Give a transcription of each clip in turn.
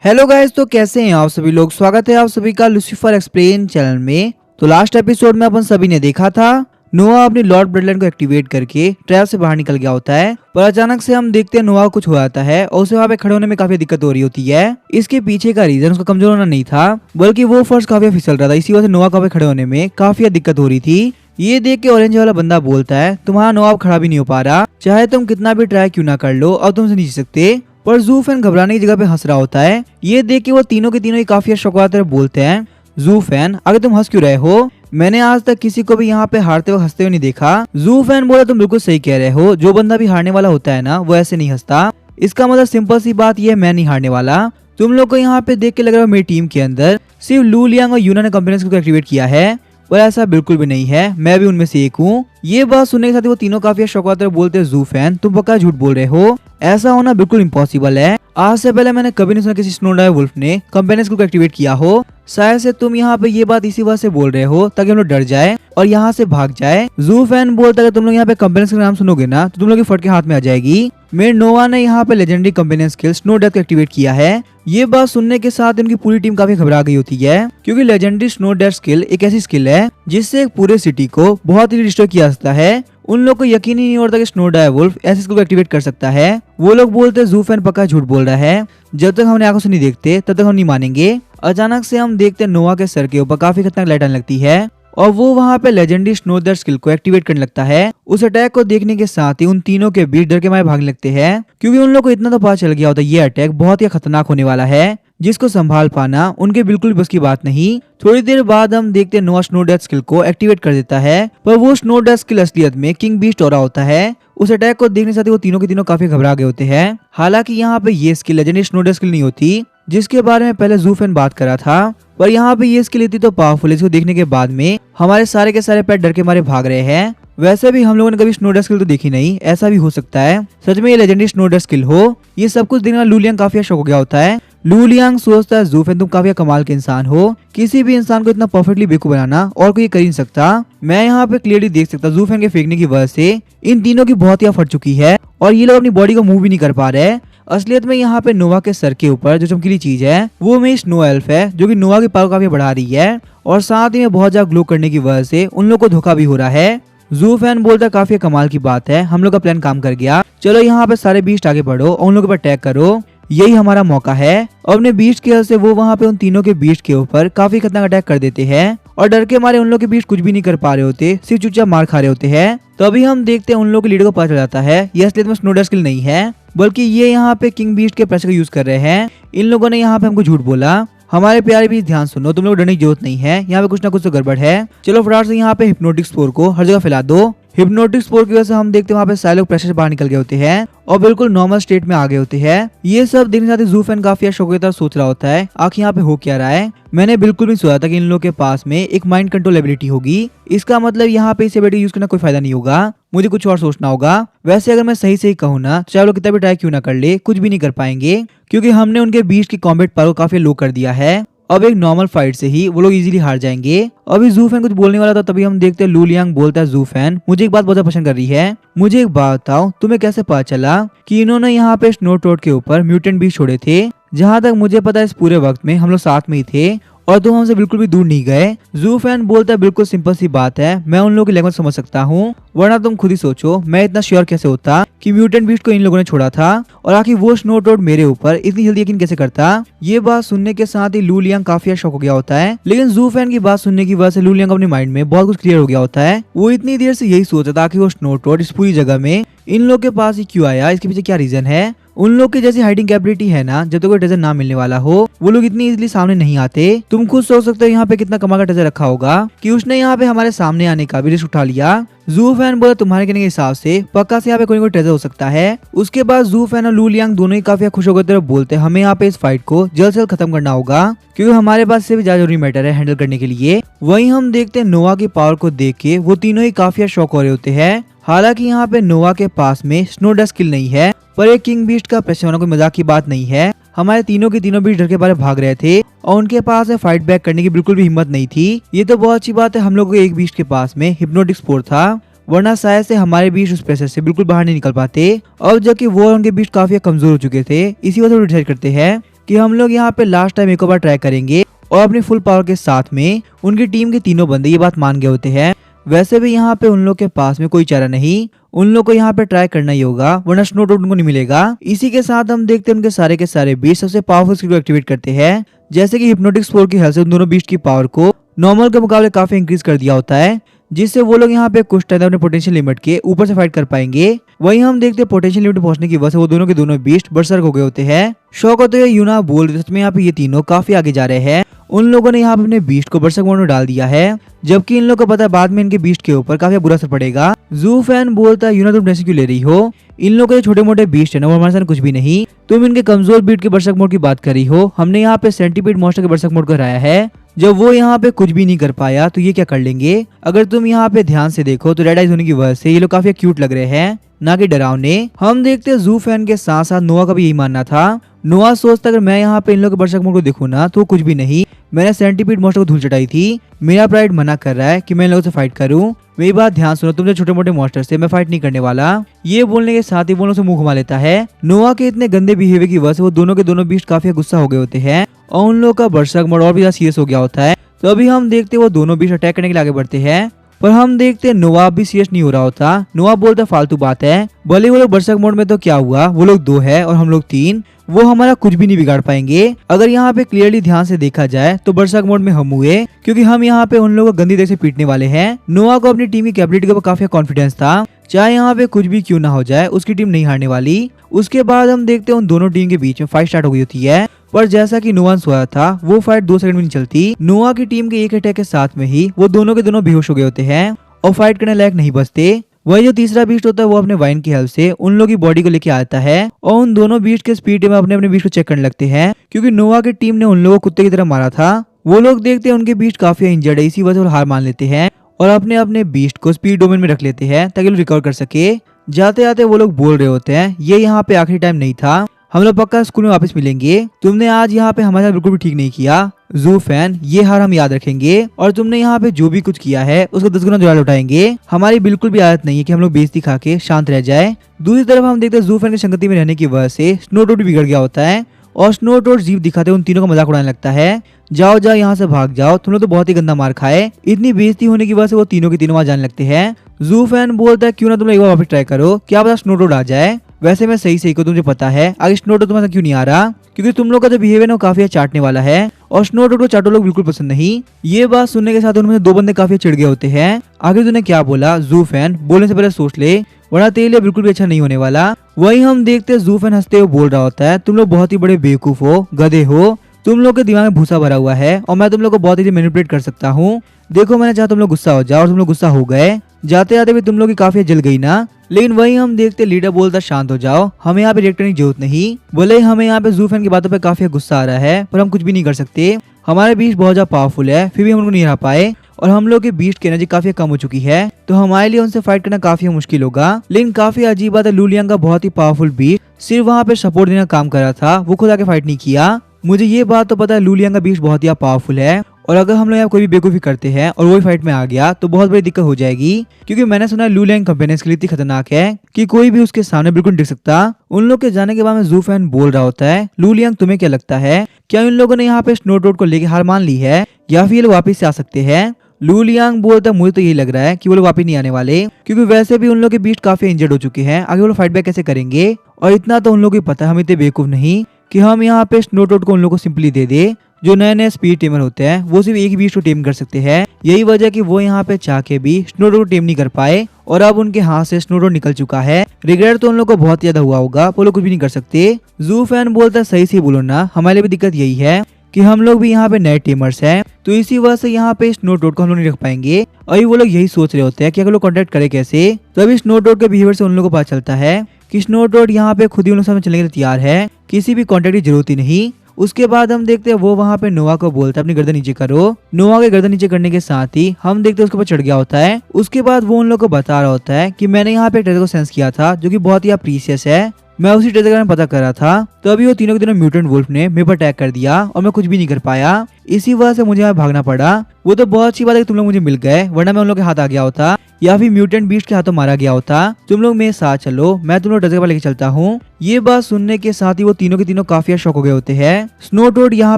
Hello guys, तो कैसे हैं आप सभी लोग। स्वागत है आप सभी का लूसीफर एक्सप्लेन चैनल में। तो लास्ट एपिसोड में अपन सभी ने देखा था नोआ अपनी लॉर्ड ब्लडलाइन को एक्टिवेट करके ट्रैप से बाहर निकल गया होता है, पर अचानक से हम देखते हैं नोआ को कुछ हो जाता है और उसे वहाँ पे खड़े होने में काफी दिक्कत हो रही होती है। इसके पीछे का रीजन उसका कमजोर होना नहीं था, बल्कि वो फर्श काफी फिसल रहा था। इसी वजह से नोआ को वहाँ पे खड़े होने में काफी दिक्कत हो रही थी। ये देख के ऑरेंज वाला बंदा बोलता है, तुम्हारा नोआ अब खड़ा भी नहीं हो पा रहा, चाहे तुम कितना भी ट्राई क्यों ना कर लो और तुमसे नहीं जीत सकते। पर जू फैन घबराने की जगह पे हंस रहा होता है। ये देख के वो तीनों के तीनों ही काफी शौकात बोलते हैं, जू फैन आगे तुम हंस क्यों रहे हो, मैंने आज तक किसी को भी यहाँ पे हारते हुए हंसते हुए नहीं देखा। जू फैन बोला, तुम बिल्कुल सही कह रहे हो, जो बंदा भी हारने वाला होता है ना वो ऐसे नहीं हंसता। इसका मतलब सिंपल सी बात ये है, मैं नहीं हारने वाला। तुम लोग को यहाँ पे देख के लग रहा है मेरी टीम के अंदर सिर्फ लू लियांग और यूना ने कंपेनियंस को एक्टिवेट किया है, पर ऐसा बिल्कुल भी नहीं है, मैं भी उनमें से एक हूँ। ये बात सुनने के साथ वो तीनों काफी शौकात बोलते हैं, जू फैन तुम पक्का झूठ बोल रहे हो, ऐसा होना बिल्कुल इम्पॉसिबल है। आज से पहले मैंने कभी नहीं सुना किसी स्नोडाई वुल्फ ने कंपेनियंस को एक्टिवेट किया हो। शायद से तुम यहाँ पे ये बात इसी वजह से बोल रहे हो ताकि हम लोग डर जाए और यहाँ से भाग जाए। जू फैन बोलता है, तुम लोग यहाँ पे कंपेनियंस का नाम सुनोगे ना तो तुम लोग की फट के हाथ में आ जाएगी। मेरे नोवा ने यहाँ पे legendary companion skill snow death को एक्टिवेट किया है। ये बात सुनने के साथ उनकी पूरी टीम काफी घबरा गई होती है, क्योंकि लेजेंडरी स्नो डेथ स्किल एक ऐसी स्किल है जिससे एक पूरे सिटी को बहुत ही डिस्ट्रॉय किया जा सकता है। उन लोग को यकीन ही नहीं होता कि स्नो डायवुल्फ ऐसी स्किल को एक्टिवेट कर सकता है। वो लोग बोलते हैं, जू फैन पक्का झूठ बोल रहा है, जब तक हमने आंखों से नहीं देखते तब तक हम नहीं मानेंगे। अचानक से हम देखते हैं नोआ के सर के ऊपर काफी खतरनाक लाइट आने लगती है और वो वहाँ पे लेजेंडरी स्नो डेथ स्किल को एक्टिवेट करने लगता है। उस अटैक को देखने के साथ ही उन तीनों के बीच डर के मारे भागने लगते हैं, क्योंकि उन लोग को इतना तो पता चल गया होता है ये अटैक बहुत ही खतरनाक होने वाला है, जिसको संभाल पाना उनके बिल्कुल बस की बात नहीं। थोड़ी देर बाद हम देखते हैं नोआ स्नो डेथ स्किल को एक्टिवेट कर देता है, पर वो स्नो डेथ स्किल असलियत में किंग बीस्ट हो रहा होता है। उस अटैक को देखने से वो तीनों के तीनों काफी घबरा गए होते हैं। हालांकि यहाँ पे ये skill legendary snow death skill नहीं होती, जिसके बारे में पहले जू फैन बात करा था, पर यहाँ पे ये स्किल इतनी तो पावरफुल है, इसको देखने के बाद में हमारे सारे के सारे पेट डर के मारे भाग रहे हैं। वैसे भी हम लोगों ने कभी स्नो डेथ स्किल तो देखी नहीं, ऐसा भी हो सकता है सच में ये लेजेंडरी स्नो डेथ स्किल हो। ये सब कुछ देखने लू लियांग काफी शौक हो गया होता है। लू लियांग सोचता है, जू फैन तुम काफी कमाल के इंसान हो, किसी भी इंसान को इतना परफेक्टली बेवकूफ बनाना और कोई कर ही नहीं सकता। मैं यहाँ पे क्लियरली देख सकता जू फैन के फेंकने की वजह से इन तीनों की बहुत ही फट चुकी है और ये लोग अपनी बॉडी को मूव भी नहीं कर पा रहे। असलियत में यहाँ पे नोवा के सर के ऊपर जो चमकीली चीज है वो में स्नो एल्फ है, जो कि नोवा की पावर काफी बढ़ा रही है और साथ ही में बहुत ज्यादा ग्लो करने की वजह से उन लोग को धोखा भी हो रहा है। जू फैन बोलता है, काफी कमाल की बात है, हम लोग का प्लान काम कर गया, चलो यहाँ पे सारे बीस्ट आगे बढ़ो और उन लोगों पर अटैक करो, यही हमारा मौका है। और अपने बीस्ट की वजह से वो वहाँ पे उन तीनों के बीस्ट के ऊपर काफी खतरनाक अटैक कर देते हैं और डर के मारे उन लोग के बीस्ट कुछ भी नहीं कर पा रहे होते, सिर्फ चुपचाप मार खा रहे होते हैं। तो अभी हम देखते हैं उन लोगों के लीडर को पता चल जाता है ये असलियत में स्नो डेथ स्किल नहीं है, बल्कि ये यहाँ पे किंग बीस्ट के प्रेशर का यूज कर रहे हैं। इन लोगों ने यहाँ पे हमको झूठ बोला। हमारे प्यारे भी ध्यान सुनो, तुम लोग डरने की जरूरत नहीं है, यहाँ पे कुछ ना कुछ तो गड़बड़ है। चलो फटाफट से यहाँ पे हिप्नोटिक स्पोर को हर जगह फैला दो। हिप्नोटिक स्पोर की वजह से हम देखते हैं वहाँ पे सारे लोग प्रेशर से बाहर निकल गए होते हैं और बिल्कुल नॉर्मल स्टेट में आ गए होते हैं। ये सब देखने साथ जू फैन काफी शौक की तरह सोच रहा होता है, आखिर यहाँ पे हो क्या रहा है। मैंने बिल्कुल भी सोचा था कि इन लोगों के पास में एक माइंड कंट्रोल एबिलिटी होगी, इसका मतलब यहाँ पे इस एबिलिटी यूज करना कोई फायदा नहीं होगा, मुझे कुछ और सोचना होगा। वैसे अगर मैं सही सही कहूँ ना, चाहे लोग कितना भी ट्राई क्यों ना कर ले, कुछ भी नहीं कर पाएंगे, क्योंकि हमने उनके बीच की कॉम्बैट पावर को काफी लो कर दिया है। अब एक नॉर्मल फाइट से ही वो लोग इजीली हार जाएंगे। अभी जू फैन कुछ बोलने वाला था, तभी हम देखते हैं लू लियांग बोलता है, जू फैन मुझे एक बात बहुत पसंद कर रही है, मुझे एक बात बताओ, तुम्हें कैसे पता चला कि इन्होंने यहाँ पे स्नो टोड के ऊपर म्यूटेंट बीस्ट छोड़े थे। जहाँ तक मुझे पता है इस पूरे वक्त में हम लोग साथ में ही थे और तुम हमसे बिल्कुल भी दूर नहीं गए। जू फैन बोलता है, बिल्कुल सिंपल सी बात है, मैं उन लोगों की लैंग्वेज समझ सकता हूँ, वरना तुम खुद ही सोचो मैं इतना श्योर कैसे होता कि म्यूटेंट बीस्ट को इन लोगों ने छोड़ा था और आखिर वो स्नो टोड मेरे ऊपर इतनी जल्दी यकीन कैसे करता। ये बात सुनने के साथ ही लू लियांग काफी शॉक हो गया होता है, लेकिन जू फैन की बात सुनने की वजह से लू लियांग अपने माइंड में बहुत कुछ क्लियर हो गया होता है। वो इतनी देर से यही सोच रहा था कि वो स्नो टोड इस पूरी जगह में इन लोग के पास ही क्यों आया, इसके पीछे क्या रीजन है। उन लोग की जैसी हाइडिंग कैपेबिलिटी है ना, जब तक कोई ट्रेजर ना मिलने वाला हो वो लोग इतनी इजीली सामने नहीं आते। तुम खुद सोच सकते हो यहाँ पे कितना कमाल का ट्रेजर रखा होगा कि उसने यहाँ पे हमारे सामने आने का भी रिस्क उठा लिया। जू फैन बोला, तुम्हारे कहने के हिसाब से पक्का से यहाँ पे कोई कोई ट्रेजर हो सकता है। उसके बाद जू फैन और लू लियांग दोनों ही काफी खुश होकर तरफ बोलते हैं, हमें यहाँ पे इस फाइट को जल्द से जल्द खत्म करना होगा, क्योंकि हमारे पास से भी ज्यादा जरूरी मैटर है हैंडल करने के लिए। वहीं हम देखते हैं नोआ की पावर को देख के वो तीनों ही काफी शॉक हो रहे होते हैं। हालांकि यहाँ पे नोआ के पास में स्नो डेथ स्किल नहीं है, पर एक किंग बीस्ट का प्रेशर होना कोई मजाक की बात नहीं है। हमारे तीनों के तीनों बीस्ट डर के बारे भाग रहे थे और उनके पास में फाइट बैक करने की बिल्कुल भी हिम्मत नहीं थी। ये तो बहुत अच्छी बात है हम लोगों के एक बीस्ट के पास में हिप्नोटिक स्पोर था, वरना शायद से हमारे बीच उस प्रेशर से बिल्कुल बाहर नहीं निकल पाते। और जबकि वो और उनके बीच काफी कमजोर हो चुके थे, इसी वजह से डिसाइड करते हैं कि हम लोग यहाँ पे लास्ट टाइम एक और बार ट्राई करेंगे और अपनी फुल पावर के साथ में उनकी टीम के तीनों बंदे ये बात मान गए होते हैं। वैसे भी यहाँ पे उन लोग के पास में कोई चारा नहीं, उन लोग को यहाँ पे ट्राई करना ही होगा, वरना स्नो टोड उनको नहीं मिलेगा। इसी के साथ हम देखते हैं उनके सारे बीस्ट सबसे पावरफुल स्किल को एक्टिवेट करते हैं, जैसे कि हिप्नोटिक स्पोर की हेल्प से उन दोनों बीस्ट की पावर को नॉर्मल के मुकाबले काफी इंक्रीज कर दिया होता है, जिससे वो लोग यहाँ पे कुछ टाइम अपने पोटेंशियल लिमिट के ऊपर से फाइट कर पाएंगे। वहीं हम देखते हैं पोटेंशियल लिमिट पहुंचने की वजह से वो दोनों के दोनों बीस्ट बरसर्क हो गए होते हैं। शौक होते हुए यूना बोल रहे में यहाँ पे ये तीनों काफी आगे जा रहे हैं। उन लोगों ने यहाँ पे अपने बीस्ट को बरसर्क मोड में डाल दिया है, जबकि इन लोगों को पता है बाद में इनके बीस्ट के ऊपर काफी बुरा असर पड़ेगा। जू फैन बोलता है यूना तुम टेंशन क्यों ले रही हो, इन लोगों के छोटे मोटे बीस्ट है ना वो हमारे साथ कुछ भी नहीं, तुम इनके कमजोर बीट के बरसर्क मोड की बात कर रही हो। हमने यहाँ पे सेंटीपीड मॉन्स्टर के बरसर्क मोड कराया है, जब वो यहाँ पे कुछ भी नहीं कर पाया तो ये क्या कर लेंगे। अगर तुम यहाँ पे ध्यान से देखो तो रेड आइज होने की वजह से ये लोग काफी क्यूट लग रहे हैं, ना कि डरावने। हम देखते हैं जू फैन के साथ साथ नोआ का भी यही मानना था। नोआ सोचता अगर मैं यहाँ पे इन लोगों के बरसर्क मोड को देखूं ना तो कुछ भी नहीं, मैंने सेंटीपीड मॉन्स्टर को धूल चटाई थी, मेरा प्राइड मना कर रहा है कि मैं इन लोगों से फाइट करूं। मेरी बात ध्यान सुनो, तुमसे छोटे मोटे मॉन्स्टर से मैं फाइट नहीं करने वाला। ये बोलने के साथ ही वो लोग से मुंह घुमा लेता है। नोआ के इतने गंदे बिहेवियर की वजह से वो दोनों के दोनों बीस्ट काफी गुस्सा हो गए होते हैं और उन लोगों का बरसर्क मोड और भी ज्यादा सीरियस हो गया होता है। तो अभी हम देखते हैं वो दोनों बीस्ट अटैक करने के लिए आगे बढ़ते हैं, पर हम देखते हैं नोआ भी सीरियस नहीं हो रहा होता। नोआ बोलता फालतू बात है, भले वो लोग बरसर्क मोड में तो क्या हुआ, वो लोग 2 है और हम लोग 3, वो हमारा कुछ भी नहीं बिगाड़ पाएंगे। अगर यहाँ पे क्लियरली ध्यान से देखा जाए तो बरसर्क मोड में हम हुए, क्योंकि हम यहाँ पे उन लोगों को गंदी तरह से पीटने वाले हैं। नोआ को अपनी टीम की कैपेबिलिटी के ऊपर काफी कॉन्फिडेंस था, चाहे यहाँ पे कुछ भी क्यों ना हो जाए उसकी टीम नहीं हारने वाली। उसके बाद हम देखते हैं उन दोनों टीम के बीच में फाइट स्टार्ट हो गई होती है, पर जैसा कि नोआ ने सोचा था वो फाइट 2 सेकंड में नहीं चलती। नोआ की टीम के एक अटैक के साथ में ही वो दोनों के दोनों बेहोश हो गए होते हैं और फाइट करने लायक नहीं बचते। वही जो तीसरा बीस्ट होता है वो अपने वाइन की हेल्प से उन लोगों की बॉडी को लेके आता है और उन दोनों बीस्ट के स्पीड में अपने अपने बीस्ट को चेक करने लगते हैं, क्योंकि नोआ की टीम ने उन लोगों को कुत्ते की तरह मारा था। वो लोग देखते हैं उनके बीस्ट काफी इंजर्ड है, इसी वजह से वो हार मान लेते हैं और अपने अपने बीस्ट को स्पीड डोमेन में रख लेते हैं ताकि वो रिकवर कर सके। जाते जाते वो लोग बोल रहे होते हैं ये यहाँ पे आखिरी टाइम नहीं था, हम लोग पक्का स्कूल में वापस मिलेंगे, तुमने आज यहाँ पे हमारे साथ बिल्कुल भी ठीक नहीं किया जू फैन, ये हार हम याद रखेंगे और तुमने यहाँ पे जो भी कुछ किया है उसको 10 गुना दोबारा लौटाएंगे। हमारी बिल्कुल भी आदत नहीं है कि हम लोग बेइज्जती खा के शांत रह जाए। दूसरी तरफ हम देखते हैं जू फैन की संगति में रहने की वजह से स्नो टोड बिगड़ गया होता है और स्नो टोड जीप दिखाते उन तीनों का मजाक उड़ाने लगता है, जाओ जाओ यहाँ से भाग जाओ, तुम लोग तो बहुत ही गंदा मार खाए। इतनी बेइज्जती होने की वजह से वो तीनों के तीनों वहां जाने लगते हैं। जू फैन बोलता है क्यों ना तुम एक बार वापस ट्राई करो, क्या पता स्नो टोड आ जाए। वैसे मैं सही को तुझे पता है आगे स्नो टोड तुम्हारे क्यों नहीं आ रहा, क्योंकि तुम लोग का जो बिहेवियर है वो काफी चाटने वाला है और स्नो टोड को चाटो लोग बिल्कुल पसंद नहीं। ये बात सुनने के साथ उनमें से 2 बंदे काफी चिढ़ गए होते हैं। आगे तूने क्या बोला जू फैन, बोलने से पहले सोच ले, वरना तेरे लिए बिल्कुल भी अच्छा नहीं होने वाला। वही हम देखते हैं जू फैन हंसते हुए बोल रहा होता है तुम लोग बहुत ही बड़े बेवकूफ हो, गधे हो, तुम लोग के दिमाग में भूसा भरा हुआ है और मैं तुम लोग को बहुत ही मैनिपुलेट कर सकता हूँ। देखो मैंने चाहा तुम लोग गुस्सा हो जाओ और तुम लोग गुस्सा हो गए, जाते जाते भी तुम लोग की काफी जल गई ना। लेकिन वही हम देखते लीडर बोलता शांत हो जाओ, हमें यहाँ पे रिएक्ट करने की जरूरत नहीं। बोले हमें यहाँ पे जू फैन की बातों पे काफी गुस्सा आ रहा है, पर हम कुछ भी नहीं कर सकते, हमारे बीस्ट बहुत ज्यादा पावरफुल है, फिर भी हम उनको नहीं हरा पाए और हम लोग के बीस्ट की एनर्जी काफी कम हो चुकी है, तो हमारे लिए उनसे फाइट करना काफी मुश्किल होगा। लेकिन काफी अजीब बात है, लू लियांग का बहुत ही पावरफुल बीस्ट सिर्फ वहाँ पे सपोर्ट देने का काम कर रहा था, वो खुद आके फाइट नहीं किया। मुझे ये बात तो पता है लू लियांग का बीस्ट बहुत ही पावरफुल है और अगर हम लोग यहाँ कोई भी बेवकूफी करते हैं और वही फाइट में आ गया तो बहुत बड़ी दिक्कत हो जाएगी, क्योंकि मैंने सुना है लू लियांग कंपेनियंस के लिए इतनी खतरनाक है कि कोई भी उसके सामने बिल्कुल टिक सकता। उन लोग के जाने के बाद में जू फैन बोल रहा होता है लू लियांग तुम्हें क्या लगता है, क्या इन लोगों ने यहाँ पे स्नो टोड को लेकर हार मान ली है या फिर ये लोग वापिस से आ सकते हैं। लू लियांग बोलता है मुझे तो यही लग रहा है कि वो लोग वापस नहीं आने वाले, क्योंकि वैसे भी उन लोग के बीस्ट काफी इंजर्ड हो चुके हैं, आगे वो लोग फाइट बैक कैसे करेंगे। और इतना तो उन लोगों को पता है हम इतने बेवकूफ नहीं कि हम यहाँ पे स्नो टोड को उन लोगों को सिंपली दे दे। जो नए नए स्पीड टेमर होते हैं वो सिर्फ एक ही बीस्ट को टेम कर सकते हैं, यही वजह कि वो यहाँ पे चाह के भी स्नो टोड को टेम नहीं कर पाए और अब उनके हाथ से स्नो टोड निकल चुका है। रिग्रेट तो उन लोगों को बहुत ज्यादा हुआ होगा, वो लोग कुछ भी नहीं कर सकते। जू फैन बोलता है सही से बोलो ना, हमारे भी दिक्कत यही है कि हम लोग भी यहाँ पे नए टीमर्स हैं, तो इसी वजह से यहाँ पे स्नो टोड को हम लोग नहीं रख पाएंगे। अभी वो लोग यही सोच रहे होते हैं कि अगर लोग कॉन्टेक्ट करे कैसे, तो अभी स्नो टोड के बिहेवियर से उन लोगों को पता चलता है कि स्नो टोड यहाँ पे खुद ही उन लोग सामने चलने के लिए तैयार है, किसी भी कॉन्टेक्ट की जरूरत ही नहीं। उसके बाद हम देखते हैं वो वहाँ पे नोआ को बोलता है अपनी गर्दन नीचे करो। नोआ के गर्दन नीचे करने के साथ ही हम देखते हैं उसके ऊपर चढ़ गया होता है। उसके बाद वो उन लोगों को बता रहा होता है कि मैंने यहाँ पे ट्रेजर को सेंस किया था जो कि बहुत ही प्रीशियस है, मैं उसी ट्रेजर के बारे में पता कर रहा था, तो अभी वो तीनों के तीनों म्यूटेंट वुल्फ ने मेरे पर अटैक कर दिया और मैं कुछ भी नहीं कर पाया, इसी वजह से मुझे यहाँ भागना पड़ा। वो तो बहुत अच्छी बात है कि तुम लोग मुझे मिल गए, वरना मैं उन लोग के हाथ आ गया होता। या फिर म्यूटेंट बीस्ट के हाथों मारा गया होता। तुम लोग मेरे साथ चलो, मैं तुम लोग ट्रेजर के पास लेके चलता हूँ। ये बात सुनने के साथ ही वो तीनों के तीनों काफी शौक हो गए होते हैं। स्नो टोड यहाँ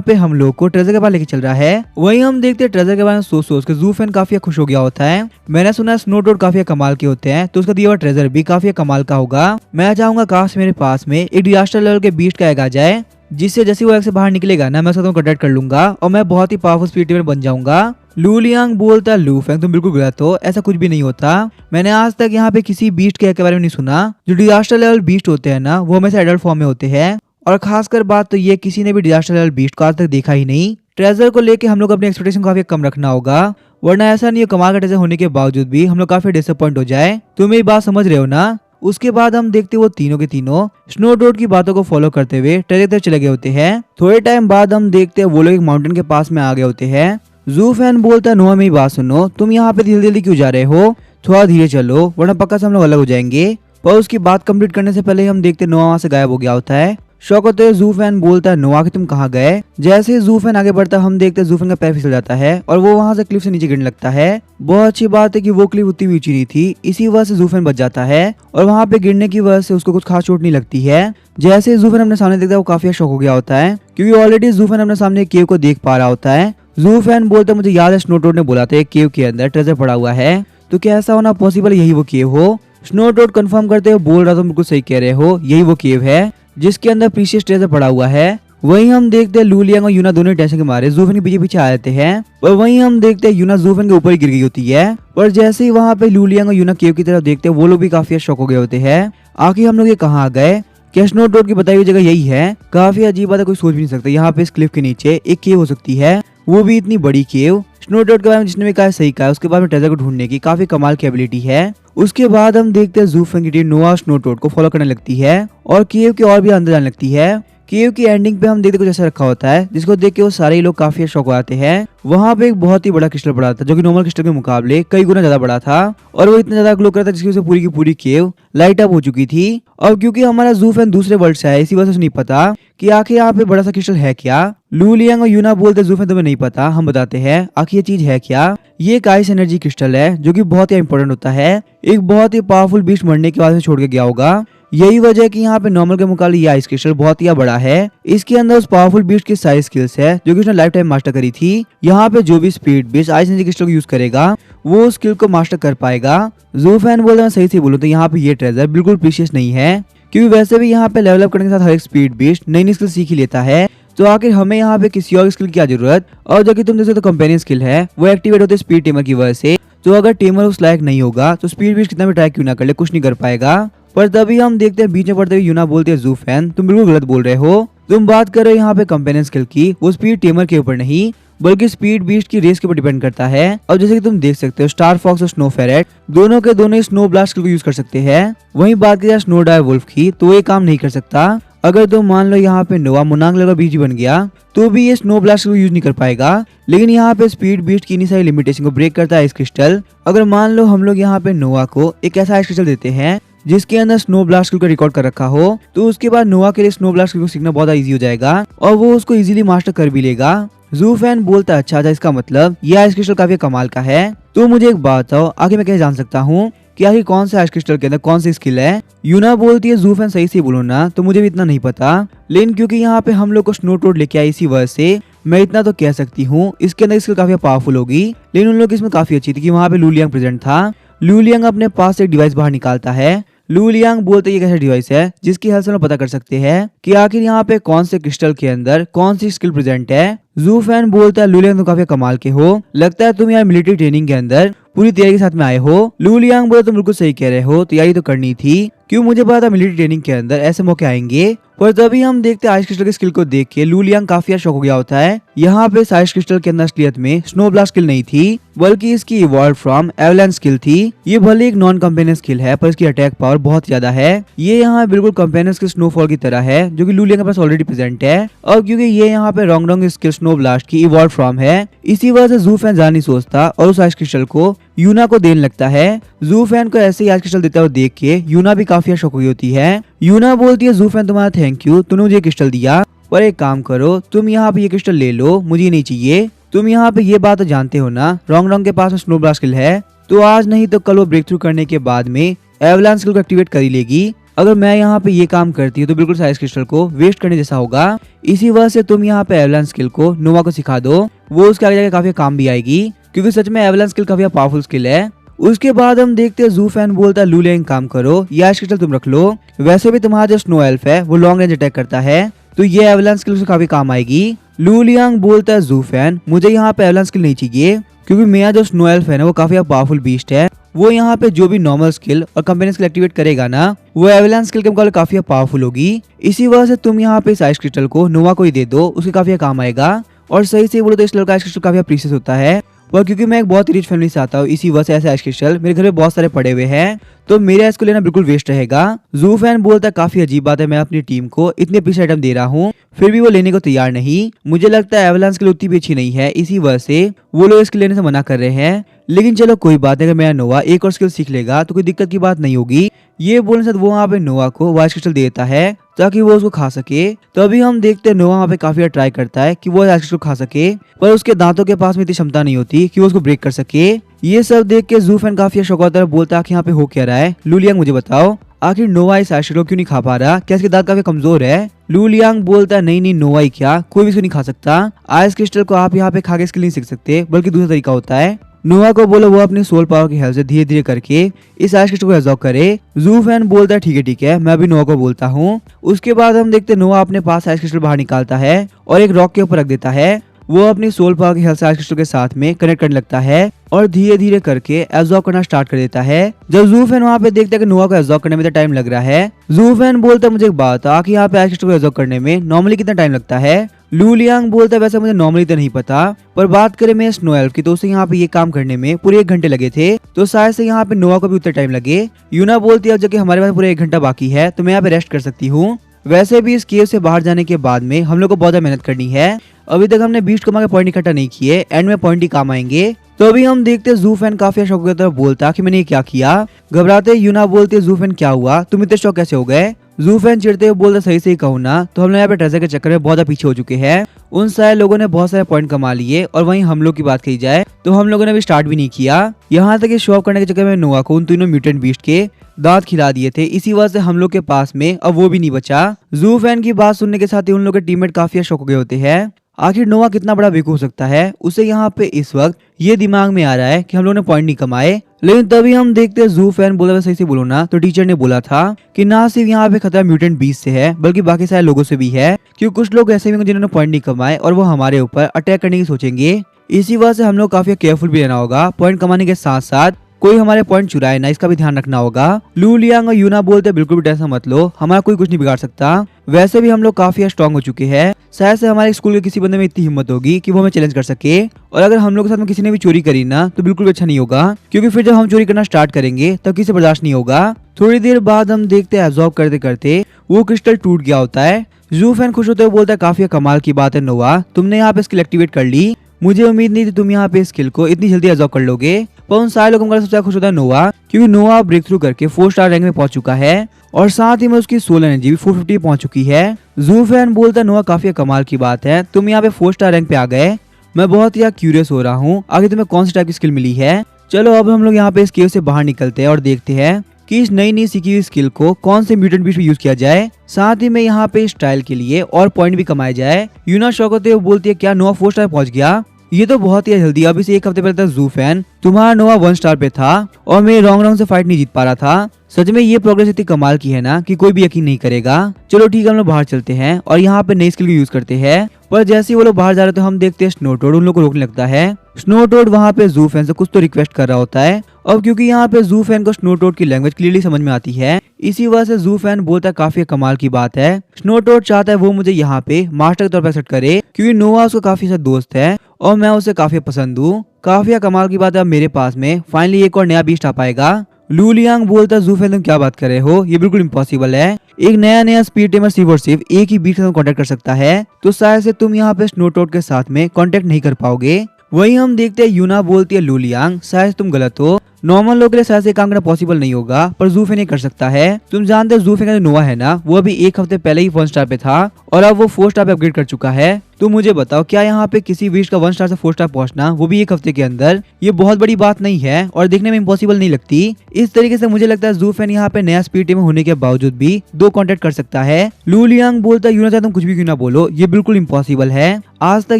पे हम लोग को ट्रेजर के पास लेके चल रहा है। वहीं हम देखते हैं ट्रेजर के बारे में सोच के ज़ूफ़ेन काफी खुश हो गया होता है। मैंने सुना स्नो टोड काफी कमाल के होते हैं, तो उसका दिया हुआ ट्रेजर भी काफी कमाल का होगा। मैं चाहूंगा काश मेरे पास में एक डिजास्टर लेवल के बीस्ट का एग आ जाए, जिससे जैसे वो एग से बाहर निकलेगा ना, मैं उसका कांटेक्ट कर लूंगा और मैं बहुत ही पावरफुल स्पीड टीमर बन जाऊंगा। लू लियांग बोलता लू फेंग तुम बिल्कुल गलत हो, ऐसा कुछ भी नहीं होता। मैंने आज तक यहाँ पे किसी बीस्ट के बारे में नहीं सुना। जो डिजास्टर लेवल बीस्ट होते हैं ना, वो हमेशा एडल्ट फॉर्म में होते हैं, और खासकर बात तो ये किसी ने भी डिजास्टर लेवल बीस्ट को आज तक देखा ही नहीं। ट्रेजर को लेके हम लोग अपनी एक्सपेक्टेशन काफी कम रखना होगा, वरना ऐसा नहीं है कमाल का ट्रेजर होने के बावजूद भी हम लोग काफी डिसअपॉइंट हो जाए। तुम ये बात समझ रहे हो ना। उसके बाद हम देखते वो तीनों के तीनों स्नो टोड की बातों को फॉलो करते हुए ट्रेजर तक चले गए होते हैं। थोड़े टाइम बाद हम देखते हैं वो लोग एक माउंटेन के पास में आ गए होते हैं। ज़ूफ़ेन बोलता है नोआ मेरी बात सुनो, तुम यहाँ पे जल्दी जल्दी क्यों जा रहे हो, थोड़ा धीरे चलो वरना पक्का से हम लोग अलग हो जाएंगे। पर उसकी बात कंप्लीट करने से पहले हम देखते नोआ वहाँ से गायब हो गया होता है। शौक होते हुए ज़ूफ़ेन बोलता है नोआ कि तुम कहाँ गए। जैसे ही ज़ूफ़ेन आगे बढ़ता है हम देखते हैं ज़ूफ़ेन का पैर फिसल जाता है और वो वहाँ से क्लिफ से नीचे गिरने लगता है। बहुत अच्छी बात है कि वो क्लिफ उतनी ऊंची नहीं थी, इसी वजह से ज़ूफ़ेन बच जाता है और वहाँ पे गिरने की वजह से उसको कुछ खास चोट नहीं लगती है। जैसे ही ज़ूफ़ेन अपने सामने देखता है वो काफी शौक हो गया होता है, क्योंकि ऑलरेडी ज़ूफ़ेन अपने सामने एक केव को देख पा रहा होता है। ज़ूफ़ेन बोलता है मुझे याद है स्नो टोड ने बोला था एक केव के अंदर ट्रेजर पड़ा हुआ है, तो क्या ऐसा होना पॉसिबल यही वो केव हो। स्नो टोड कंफर्म करते हुए बोल रहा था बिल्कुल सही कह रहे हो, यही वो केव है जिसके अंदर प्रीशियस ट्रेजर पड़ा हुआ है। वहीं हम देखते हैं लू लियांग और यूना दोनों टेंशन के मारे ज़ूफ़ेन के पीछे पीछे आ जाते हैं, और वहीं हम देखते हैं यूना ज़ूफ़ेन के ऊपर ही गिर गई होती है। और जैसे ही वहाँ पे लू लियांग और यूना केव की तरफ देखते हैं वो लोग भी काफी शौक हो गए होते हैं। आखिर हम लोग ये कहाँ आ गए, क्या स्नो टोड की बताई हुई जगह यही है। काफी अजीब बात है, कोई सोच भी नहीं सकता यहाँ पे इस क्लिफ के नीचे एक केव हो सकती है, वो भी इतनी बड़ी केव। स्नो टोड के बारे में जिसने भी कहा सही कहा, उसके बाद में ट्रेजर को ढूंढने की काफी कमाल की एबिलिटी है। उसके बाद हम देखते हैं ज़ूफ़ेन की टीम नोआ स्नो टोड को फॉलो करने लगती है और केव के और भी अंदर जाने लगती है। केव की एंडिंग पे हम देखते कुछ ऐसा रखा होता है जिसको देख के वो सारे लोग काफी शौक हो आते हैं। वहाँ पे एक बहुत ही बड़ा क्रिस्टल पड़ा था जो कि नॉर्मल क्रिस्टल के मुकाबले कई गुना ज्यादा बड़ा था, और वो इतना ज्यादा ग्लो कर रहा था जिसकी वजह से पूरी की पूरी केव लाइट अप हो चुकी थी। और क्योंकि हमारा ज़ूफ़ेन दूसरे वर्ल्ड से है, इसी वजह से नहीं पता कि आखिर यहाँ पे बड़ा सा क्रिस्टल है क्या। लू लियांग और यूना बोलते ज़ूफ़ेन तुम्हें नहीं पता, हम बताते हैं आखिर ये चीज है क्या। ये एक आइस एनर्जी क्रिस्टल है जो कि बहुत ही इंपॉर्टेंट होता है। एक बहुत ही पावरफुल बीस्ट मरने के बाद में छोड़ के गया होगा, यही वजह है कि यहाँ पे नॉर्मल के मुकाबले ये आइस क्रिस्टल बहुत ही बड़ा है। इसके अंदर उस पावरफुल बीस्ट की सारी स्किल्स है जो कि उसने लाइफ टाइम मास्टर करी थी। यहाँ पे जो भी speed beast ice energy crystal को यूज करेगा वो स्किल को मास्टर कर पाएगा। ज़ूफ़ेन बोलते हैं सही बोलो तो यहाँ पे ये ट्रेजर बिल्कुल प्रीशियस नहीं है, क्योंकि वैसे भी यहाँ पे लेवल अप करने के साथ हर एक स्पीड बीस्ट नई नई स्किल सीख ही लेता है, तो आखिर हमें यहाँ पे किसी और स्किल की क्या जरूरत। और जो कि तुम देख सकते हो कंपेनियन स्किल है वो एक्टिवेट होते स्पीड टेमर की वजह से, तो अगर टेमर उस लायक नहीं होगा तो स्पीड बीस्ट कितना भी ट्राई क्यों ना कर ले कुछ नहीं कर पाएगा। पर तभी हम देखते हैं बीच में पड़ते हुए यूना बोलते हैं ज़ूफ़ेन तुम बिल्कुल गलत बोल रहे हो, तुम बात कर रहे हो यहाँ पे कंपेनियन स्किल की, वो स्पीड टेमर के ऊपर नहीं बल्कि स्पीड बीस्ट की रेस के ऊपर डिपेंड करता है। और जैसे कि तुम देख सकते हो स्टार फॉक्स और स्नो फेरेट दोनों के दोनों स्नो ब्लास्ट स्किल को यूज कर सकते हैं। वहीं बात की जाए स्नो डायर वुल्फ की तो ये काम नहीं कर सकता। अगर तुम मान लो यहाँ पे नोआ मुनांग लेवल बीजी बन गया तो भी ये स्नो ब्लास्ट को यूज नहीं कर पाएगा, लेकिन यहाँ पे स्पीड बीस्ट की इतनी सारी लिमिटेशन को ब्रेक करता है आइस क्रिस्टल। अगर मान लो हम लोग यहाँ पे नोआ को एक ऐसा आइस क्रिस्टल देते हैं जिसके अंदर स्नो ब्लास्ट स्किल को रिकॉर्ड कर रखा हो, तो उसके बाद नोआ के लिए स्नो ब्लास्ट स्किल को सीखना बहुत इजी हो जाएगा और वो उसको इजीली मास्टर कर भी लेगा। ज़ूफ़ेन बोलता अच्छा था, इसका मतलब ये आइस क्रिस्टल काफी कमाल का है। तो मुझे एक बात बताओ आगे मैं कैसे जान सकता हूँ कि आखिर कौन से आइस क्रिस्टल के अंदर कौन सी स्किल है। यूना बोलती है ज़ूफ़ेन सही से बोलो ना, तो मुझे भी इतना नहीं पता, लेकिन क्योंकि यहाँ पे हम लोग को स्नो टोड लेके आई इसी वजह से मैं इतना तो कह सकती हूँ इसके अंदर स्किल काफी पावरफुल होगी। लेकिन उन लोग इसमें काफी अच्छी थी कि वहाँ पे लू लियांग प्रेजेंट था। लू लियांग अपने पास से एक डिवाइस बाहर निकालता है। लू लियांग बोलते ये कैसा डिवाइस है जिसकी हेल्प से हम पता कर सकते हैं कि आखिर यहाँ पे कौन से क्रिस्टल के अंदर कौन सी स्किल प्रेजेंट है। ज़ूफ़ेन बोलता है लू लियांग तुम काफी कमाल के हो, लगता है तुम यार मिलिट्री ट्रेनिंग के अंदर पूरी तैयारी के साथ में आए हो। लू लियांग बोले तुम बिल्कुल सही कह रहे हो, तैयारी तो करनी थी, क्यों मुझे पता था मिलिट्री ट्रेनिंग के अंदर ऐसे मौके आएंगे। पर तभी हम देखते हैं आइस क्रिस्टल के स्किल को देख के लू लियांग काफी शौक हो गया होता है। यहाँ पे आइस क्रिस्टल के अंदर असलियत में स्नो ब्लास्ट स्किल नहीं थी बल्कि इसकी इवॉल्व फ्रॉम एवलांच स्किल थी। ये भले एक नॉन कंपेनियन स्किल है पर इसकी अटैक पावर बहुत ज्यादा है। ये यहाँ बिल्कुल कंपेनियन स्किल स्नोफॉल की तरह है जो कि लू लियांग के पास ऑलरेडी प्रेजेंट है, और क्योंकि ये यहाँ पे रोंगडोंग स्किल स्नो ब्लास्ट की इवॉल्व फ्रॉम है इसी वजह से ज़ूफ़ेन जान नहीं सोचता और उस आइस क्रिस्टल को यूना को देने लगता है। ज़ूफ़ेन को ऐसे ही आइस क्रिस्टल देता हुआ देख के यूना भी काफी शौक हुई होती है। यूना बोलती है ज़ूफ़ेन तुम्हारा थैंक यू, तूने मुझे क्रिस्टल दिया, पर एक काम करो तुम यहाँ पे ये क्रिस्टल ले लो, मुझे नहीं चाहिए। तुम यहाँ पे ये बात तो जानते हो ना रोंगडोंग के पास स्नो ब्लास्ट स्किल है, तो आज नहीं तो कल वो ब्रेक थ्रू करने के बाद में एवलांस स्किल को एक्टिवेट कर ही लेगी। अगर मैं यहाँ पे ये काम करती हूँ तो बिल्कुल साइज क्रिस्टल को वेस्ट करने जैसा होगा। इसी वजह से तुम यहाँ पे एवलांस स्किल को नोवा को सिखा दो, वो उसके आगे जाके काफी काम भी आएगी, क्योंकि सच में एवलांस स्किल काफी पावरफुल स्किल है। उसके बाद हम देखते हैं जू फैन बोलता है लू लियांग काम करो, ये आइस क्रिस्टल तुम रख लो, वैसे भी तुम्हारा जो स्नो एल्फ है वो लॉन्ग रेंज अटैक करता है, तो ये एवलांस स्किल से काफी काम आएगी। लू लियांग बोलता है जू फैन मुझे यहाँ पे एवलांस स्किल नहीं चाहिए, क्योंकि मेरा जो स्नो एल्फ है ना वो काफी पावरफुल बीस्ट है, वो यहाँ पे जो भी नॉर्मल स्किल और कंपेनियन स्किल एक्टिवेट करेगा ना वो एवलांस स्किल के मुकाबले काफी पावरफुल होगी। इसी वजह से तुम यहाँ पे इस आइस क्रिस्टल को नोवा को ही दे दो, उसके काफी काम आएगा। और सही से बोलो तो इस लड़का आइस क्रिस्टल काफी प्रीशियस होता है, और क्योंकि मैं एक बहुत ही रिच फैमिली से आता हूँ इसी वजह से ऐसे आइस क्रिस्टल मेरे घर में बहुत सारे पड़े हुए हैं, तो मेरे इसको लेना बिल्कुल वेस्ट रहेगा। जू फैन बोलता है काफी अजीब बात है, मैं अपनी टीम को इतने पीस आइटम दे रहा हूँ फिर भी वो लेने को तैयार नहीं, मुझे लगता है एवलांस के लिए उतनी भी अच्छी नहीं है, इसी वजह से वो लोग इसके लेने से मना कर रहे हैं। लेकिन चलो कोई बात नहीं, अगर मेरा नोवा एक और स्किल सीख लेगा तो कोई दिक्कत की बात नहीं होगी। ये बोलने से वो वहाँ पे नोवा को वाइस क्रिस्टल देता है ताकि वो उसको खा सके। तो अभी हम देखते हैं नोवा वहाँ पे काफी ट्राई करता है कि वो वाइस क्रिस्टल खा सके, पर उसके दांतों के पास में इतनी क्षमता नहीं होती कि वो उसको ब्रेक कर सके। ये सब देख के जू फैन काफी शौक होता है, बोलता है कि यहाँ पे हो क्या रहा है, लू लियांग मुझे बताओ आखिर नोवा इस आइस क्रिस्टल को क्यों नहीं खा पा रहा, क्या इसके दांत काफी कमजोर है। लू लियांग बोलता है नहीं नहीं नोवा ही क्या, कोई भी इसको नहीं खा सकता, आइस क्रिस्टल को आप यहाँ पे खा के स्किल नहीं सीख सकते, बल्कि दूसरा तरीका होता है। नोवा को बोलो वो अपनी सोल पावर की हेल्प से धीरे धीरे करके इस आइस क्रिस्टल को एब्जॉर्ब करे। जू फैन बोलता है ठीक है मैं भी नोवा को बोलता हूँ। उसके बाद हम देखते नोवा अपने पास आइस क्रिस्टल बाहर निकालता है और एक रॉक के ऊपर रख देता है, वो अपनी सोल पावर की हेल्प से आइस क्रिस्टल के साथ में कनेक्ट करने लगता है और धीरे धीरे करके एब्जॉर्ब करना स्टार्ट कर देता है। जब जू फैन वहाँ पे देखता है कि नोवा को एब्जॉर्ब करने में तो टाइम लग रहा है, जू फैन बोलता है मुझे एक बात आखिर यहाँ पे आइस क्रिस्टल को एब्जॉर्ब करने में नॉर्मली कितना टाइम लगता है। लू लियांग बोलता है वैसे मुझे नॉर्मली तो नहीं पता, पर बात करें मैं स्नो एल्फ की तो उसे यहाँ पे ये काम करने में पूरे 1 घंटे लगे थे, तो शायद से यहाँ पे नोवा को भी उतना टाइम लगे। यूना बोलती है जबकि हमारे पास पूरे 1 घंटा बाकी है तो मैं यहाँ पे रेस्ट कर सकती हूँ। वैसे भी इस केव से बाहर जाने के बाद में हम लोग को बहुत मेहनत करनी है, अभी तक हमने बीस्ट कमा के पॉइंट इकट्ठा नहीं किए, एंड में पॉइंट ही काम आएंगे। तो अभी हम देखते हैं जू फैन काफी शौक की तरफ बोलता कि मैंने ये क्या किया। घबराते यूना बोलती है जू फैन क्या हुआ, तुम इतने शौक कैसे हो गए। जू फैन चिढ़ते हुए बोलता सही से ही कहूँ ना तो हम लोग यहाँ पे ट्रेजर के चक्कर में बहुत पीछे हो चुके हैं, उन सारे लोगों ने बहुत सारे पॉइंट कमा लिए, और वहीं हम लोग की बात कही जाए तो हम लोगों ने अभी स्टार्ट भी नहीं किया। यहाँ तक शो ऑफ करने के चक्कर में नोवा को उन तीनों म्यूटेंट बीस्ट के दांत खिला दिए थे, इसी वजह से हम लोग के पास में अब वो भी नहीं बचा। जू फैन की बात सुनने के साथ ही उन लोग के टीममेट काफी शौक हो गए होते हैं, आखिर नोवा कितना बड़ा बेवकूफ हो सकता है। उसे यहाँ पे इस वक्त ये दिमाग में आ रहा है कि हम लोग ने पॉइंट नहीं कमाए। लेकिन तभी हम देखते हैं जू फैन बोला सही से बोलो ना तो टीचर ने बोला था कि ना सिर्फ यहाँ पे खतरा म्यूटेंट बीस्ट से है बल्कि बाकी सारे लोगों से भी है, क्योंकि कुछ लोग ऐसे भी जिन्होंने पॉइंट नहीं कमाए और वो हमारे ऊपर अटैक करने की सोचेंगे। इसी वजह से हम लोग काफी केयरफुल भी रहना होगा, पॉइंट कमाने के साथ साथ कोई हमारे पॉइंट चुराए ना, इसका भी ध्यान रखना होगा। लू लियांग और यूना बोलते बिल्कुल भी टेंशन मत लो, हमारा कोई कुछ नहीं बिगाड़ सकता, वैसे भी हम लोग काफी स्ट्रांग हो चुके हैं, शायद से हमारे स्कूल के किसी बंदे में इतनी हिम्मत होगी कि वो हमें चैलेंज कर सके। और अगर हम लोग के साथ में किसी ने भी चोरी करी ना तो बिल्कुल भी अच्छा नहीं होगा, क्योंकि फिर जब हम चोरी करना स्टार्ट करेंगे तब किसी बर्दाश्त नहीं होगा। थोड़ी देर बाद हम देखते हैं एब्जॉर्ब करते करते वो क्रिस्टल टूट गया होता है। जू फैन खुश होते हुए बोलता है काफी कमाल की बात है नोवा, तुमने यहाँ पे स्किल एक्टिवेट कर ली, मुझे उम्मीद नहीं थी तुम यहाँ पे स्किल को इतनी जल्दी एब्जॉर्ब कर लोगे। पर उन सारे लोगों का सबसे खुश होता है नोवा, क्योंकि नोवा ब्रेक थ्रू करके 4 स्टार रैंक में पहुंच चुका है और साथ ही में उसकी सोल एनर्जी भी 450 पहुंच चुकी है। जू फैन बोलता है नोवा काफी कमाल की बात है, तुम यहाँ पे 4 स्टार रैंक पे आ गए, मैं बहुत ही क्यूरियस हो रहा हूँ आगे तुम्हें कौन सी टाइप की स्किल मिली है। चलो अब हम लोग यहाँ पे इस केव से बाहर निकलते हैं और देखते हैं कि इस नई सीखी हुई स्किल को कौन से म्यूटेंट बीस्ट में यूज किया जाए, साथ ही में यहाँ पे स्टाइल के लिए और पॉइंट भी कमाए जाए। यूना शौक होते हुए बोलती है क्या नोवा 4 स्टार पहुंच गया, ये तो बहुत ही जल्दी, अभी से 1 हफ्ते पहले तक जू फैन तुम्हारा नोवा 1 स्टार पे था और मैं रॉन्ग राउंड से फाइट नहीं जीत पा रहा था। सच में ये प्रोग्रेस इतनी कमाल की है ना कि कोई भी यकीन नहीं करेगा। चलो ठीक है हम लोग बाहर चलते हैं और यहाँ पे नई स्किल को यूज करते हैं, पर जैसे ही वो लोग बाहर जा रहे तो हम देखते हैं स्नो टोड उन लोग को रोकने लगता है। स्नो टोड वहाँ पे जू फैन से कुछ तो रिक्वेस्ट कर रहा होता है, अब क्योंकि यहाँ पे जू फैन को स्नो टोड की लैंग्वेज क्लियरली समझ में आती है, इसी वजह से जू फैन बोलता है काफी कमाल की बात है। स्नो टोड चाहता है वो मुझे यहाँ पे मास्टर के तौर पर एक्सेप्ट करे, क्योंकि नोवा उसका काफी अच्छा दोस्त है और मैं उसे काफी पसंद हूँ। काफी कमाल की बात है, अब मेरे पास में फाइनली एक और नया बीस्ट आ पाएगा। लू लियांग बोलता है जू फैन तुम क्या बात कर रहे हो, ये बिल्कुल इम्पॉसिबल है, एक नया स्पीड टेमर सिर्फ और सिर्फ एक ही बीट के साथ कांटेक्ट कर सकता है, तो शायद से तुम यहाँ पे स्नो टोड के साथ में कांटेक्ट नहीं कर पाओगे। वहीं हम देखते हैं यूना बोलती है लू लियांग शायद तुम गलत हो, नॉर्मल लोग के लिए शायद से काम करना पॉसिबल नहीं होगा, पर ज़ूफेन ये कर सकता है। तुम जानते हो ज़ूफेन का जो नोआ है ना, वो अभी एक हफ्ते पहले ही 1 स्टार पे था और अब वो 4 स्टार पे अपग्रेड कर चुका है। तो मुझे बताओ, क्या यहाँ पे किसी विश का 1 स्टार से 4 स्टार पहुंचना, वो भी एक हफ्ते के अंदर, ये बहुत बड़ी बात नहीं है और देखने में इम्पॉसिबल नहीं लगती। इस तरीके से मुझे लगता है ज़ूफेन यहाँ पे नया स्पीड टीम होने के बावजूद भी 2 कॉन्टेक्ट कर सकता है। लू लियांग बोलता है यूना चाहे तुम कुछ भी क्यों ना बोलो, ये बिल्कुल इम्पॉसिबल है। आज तक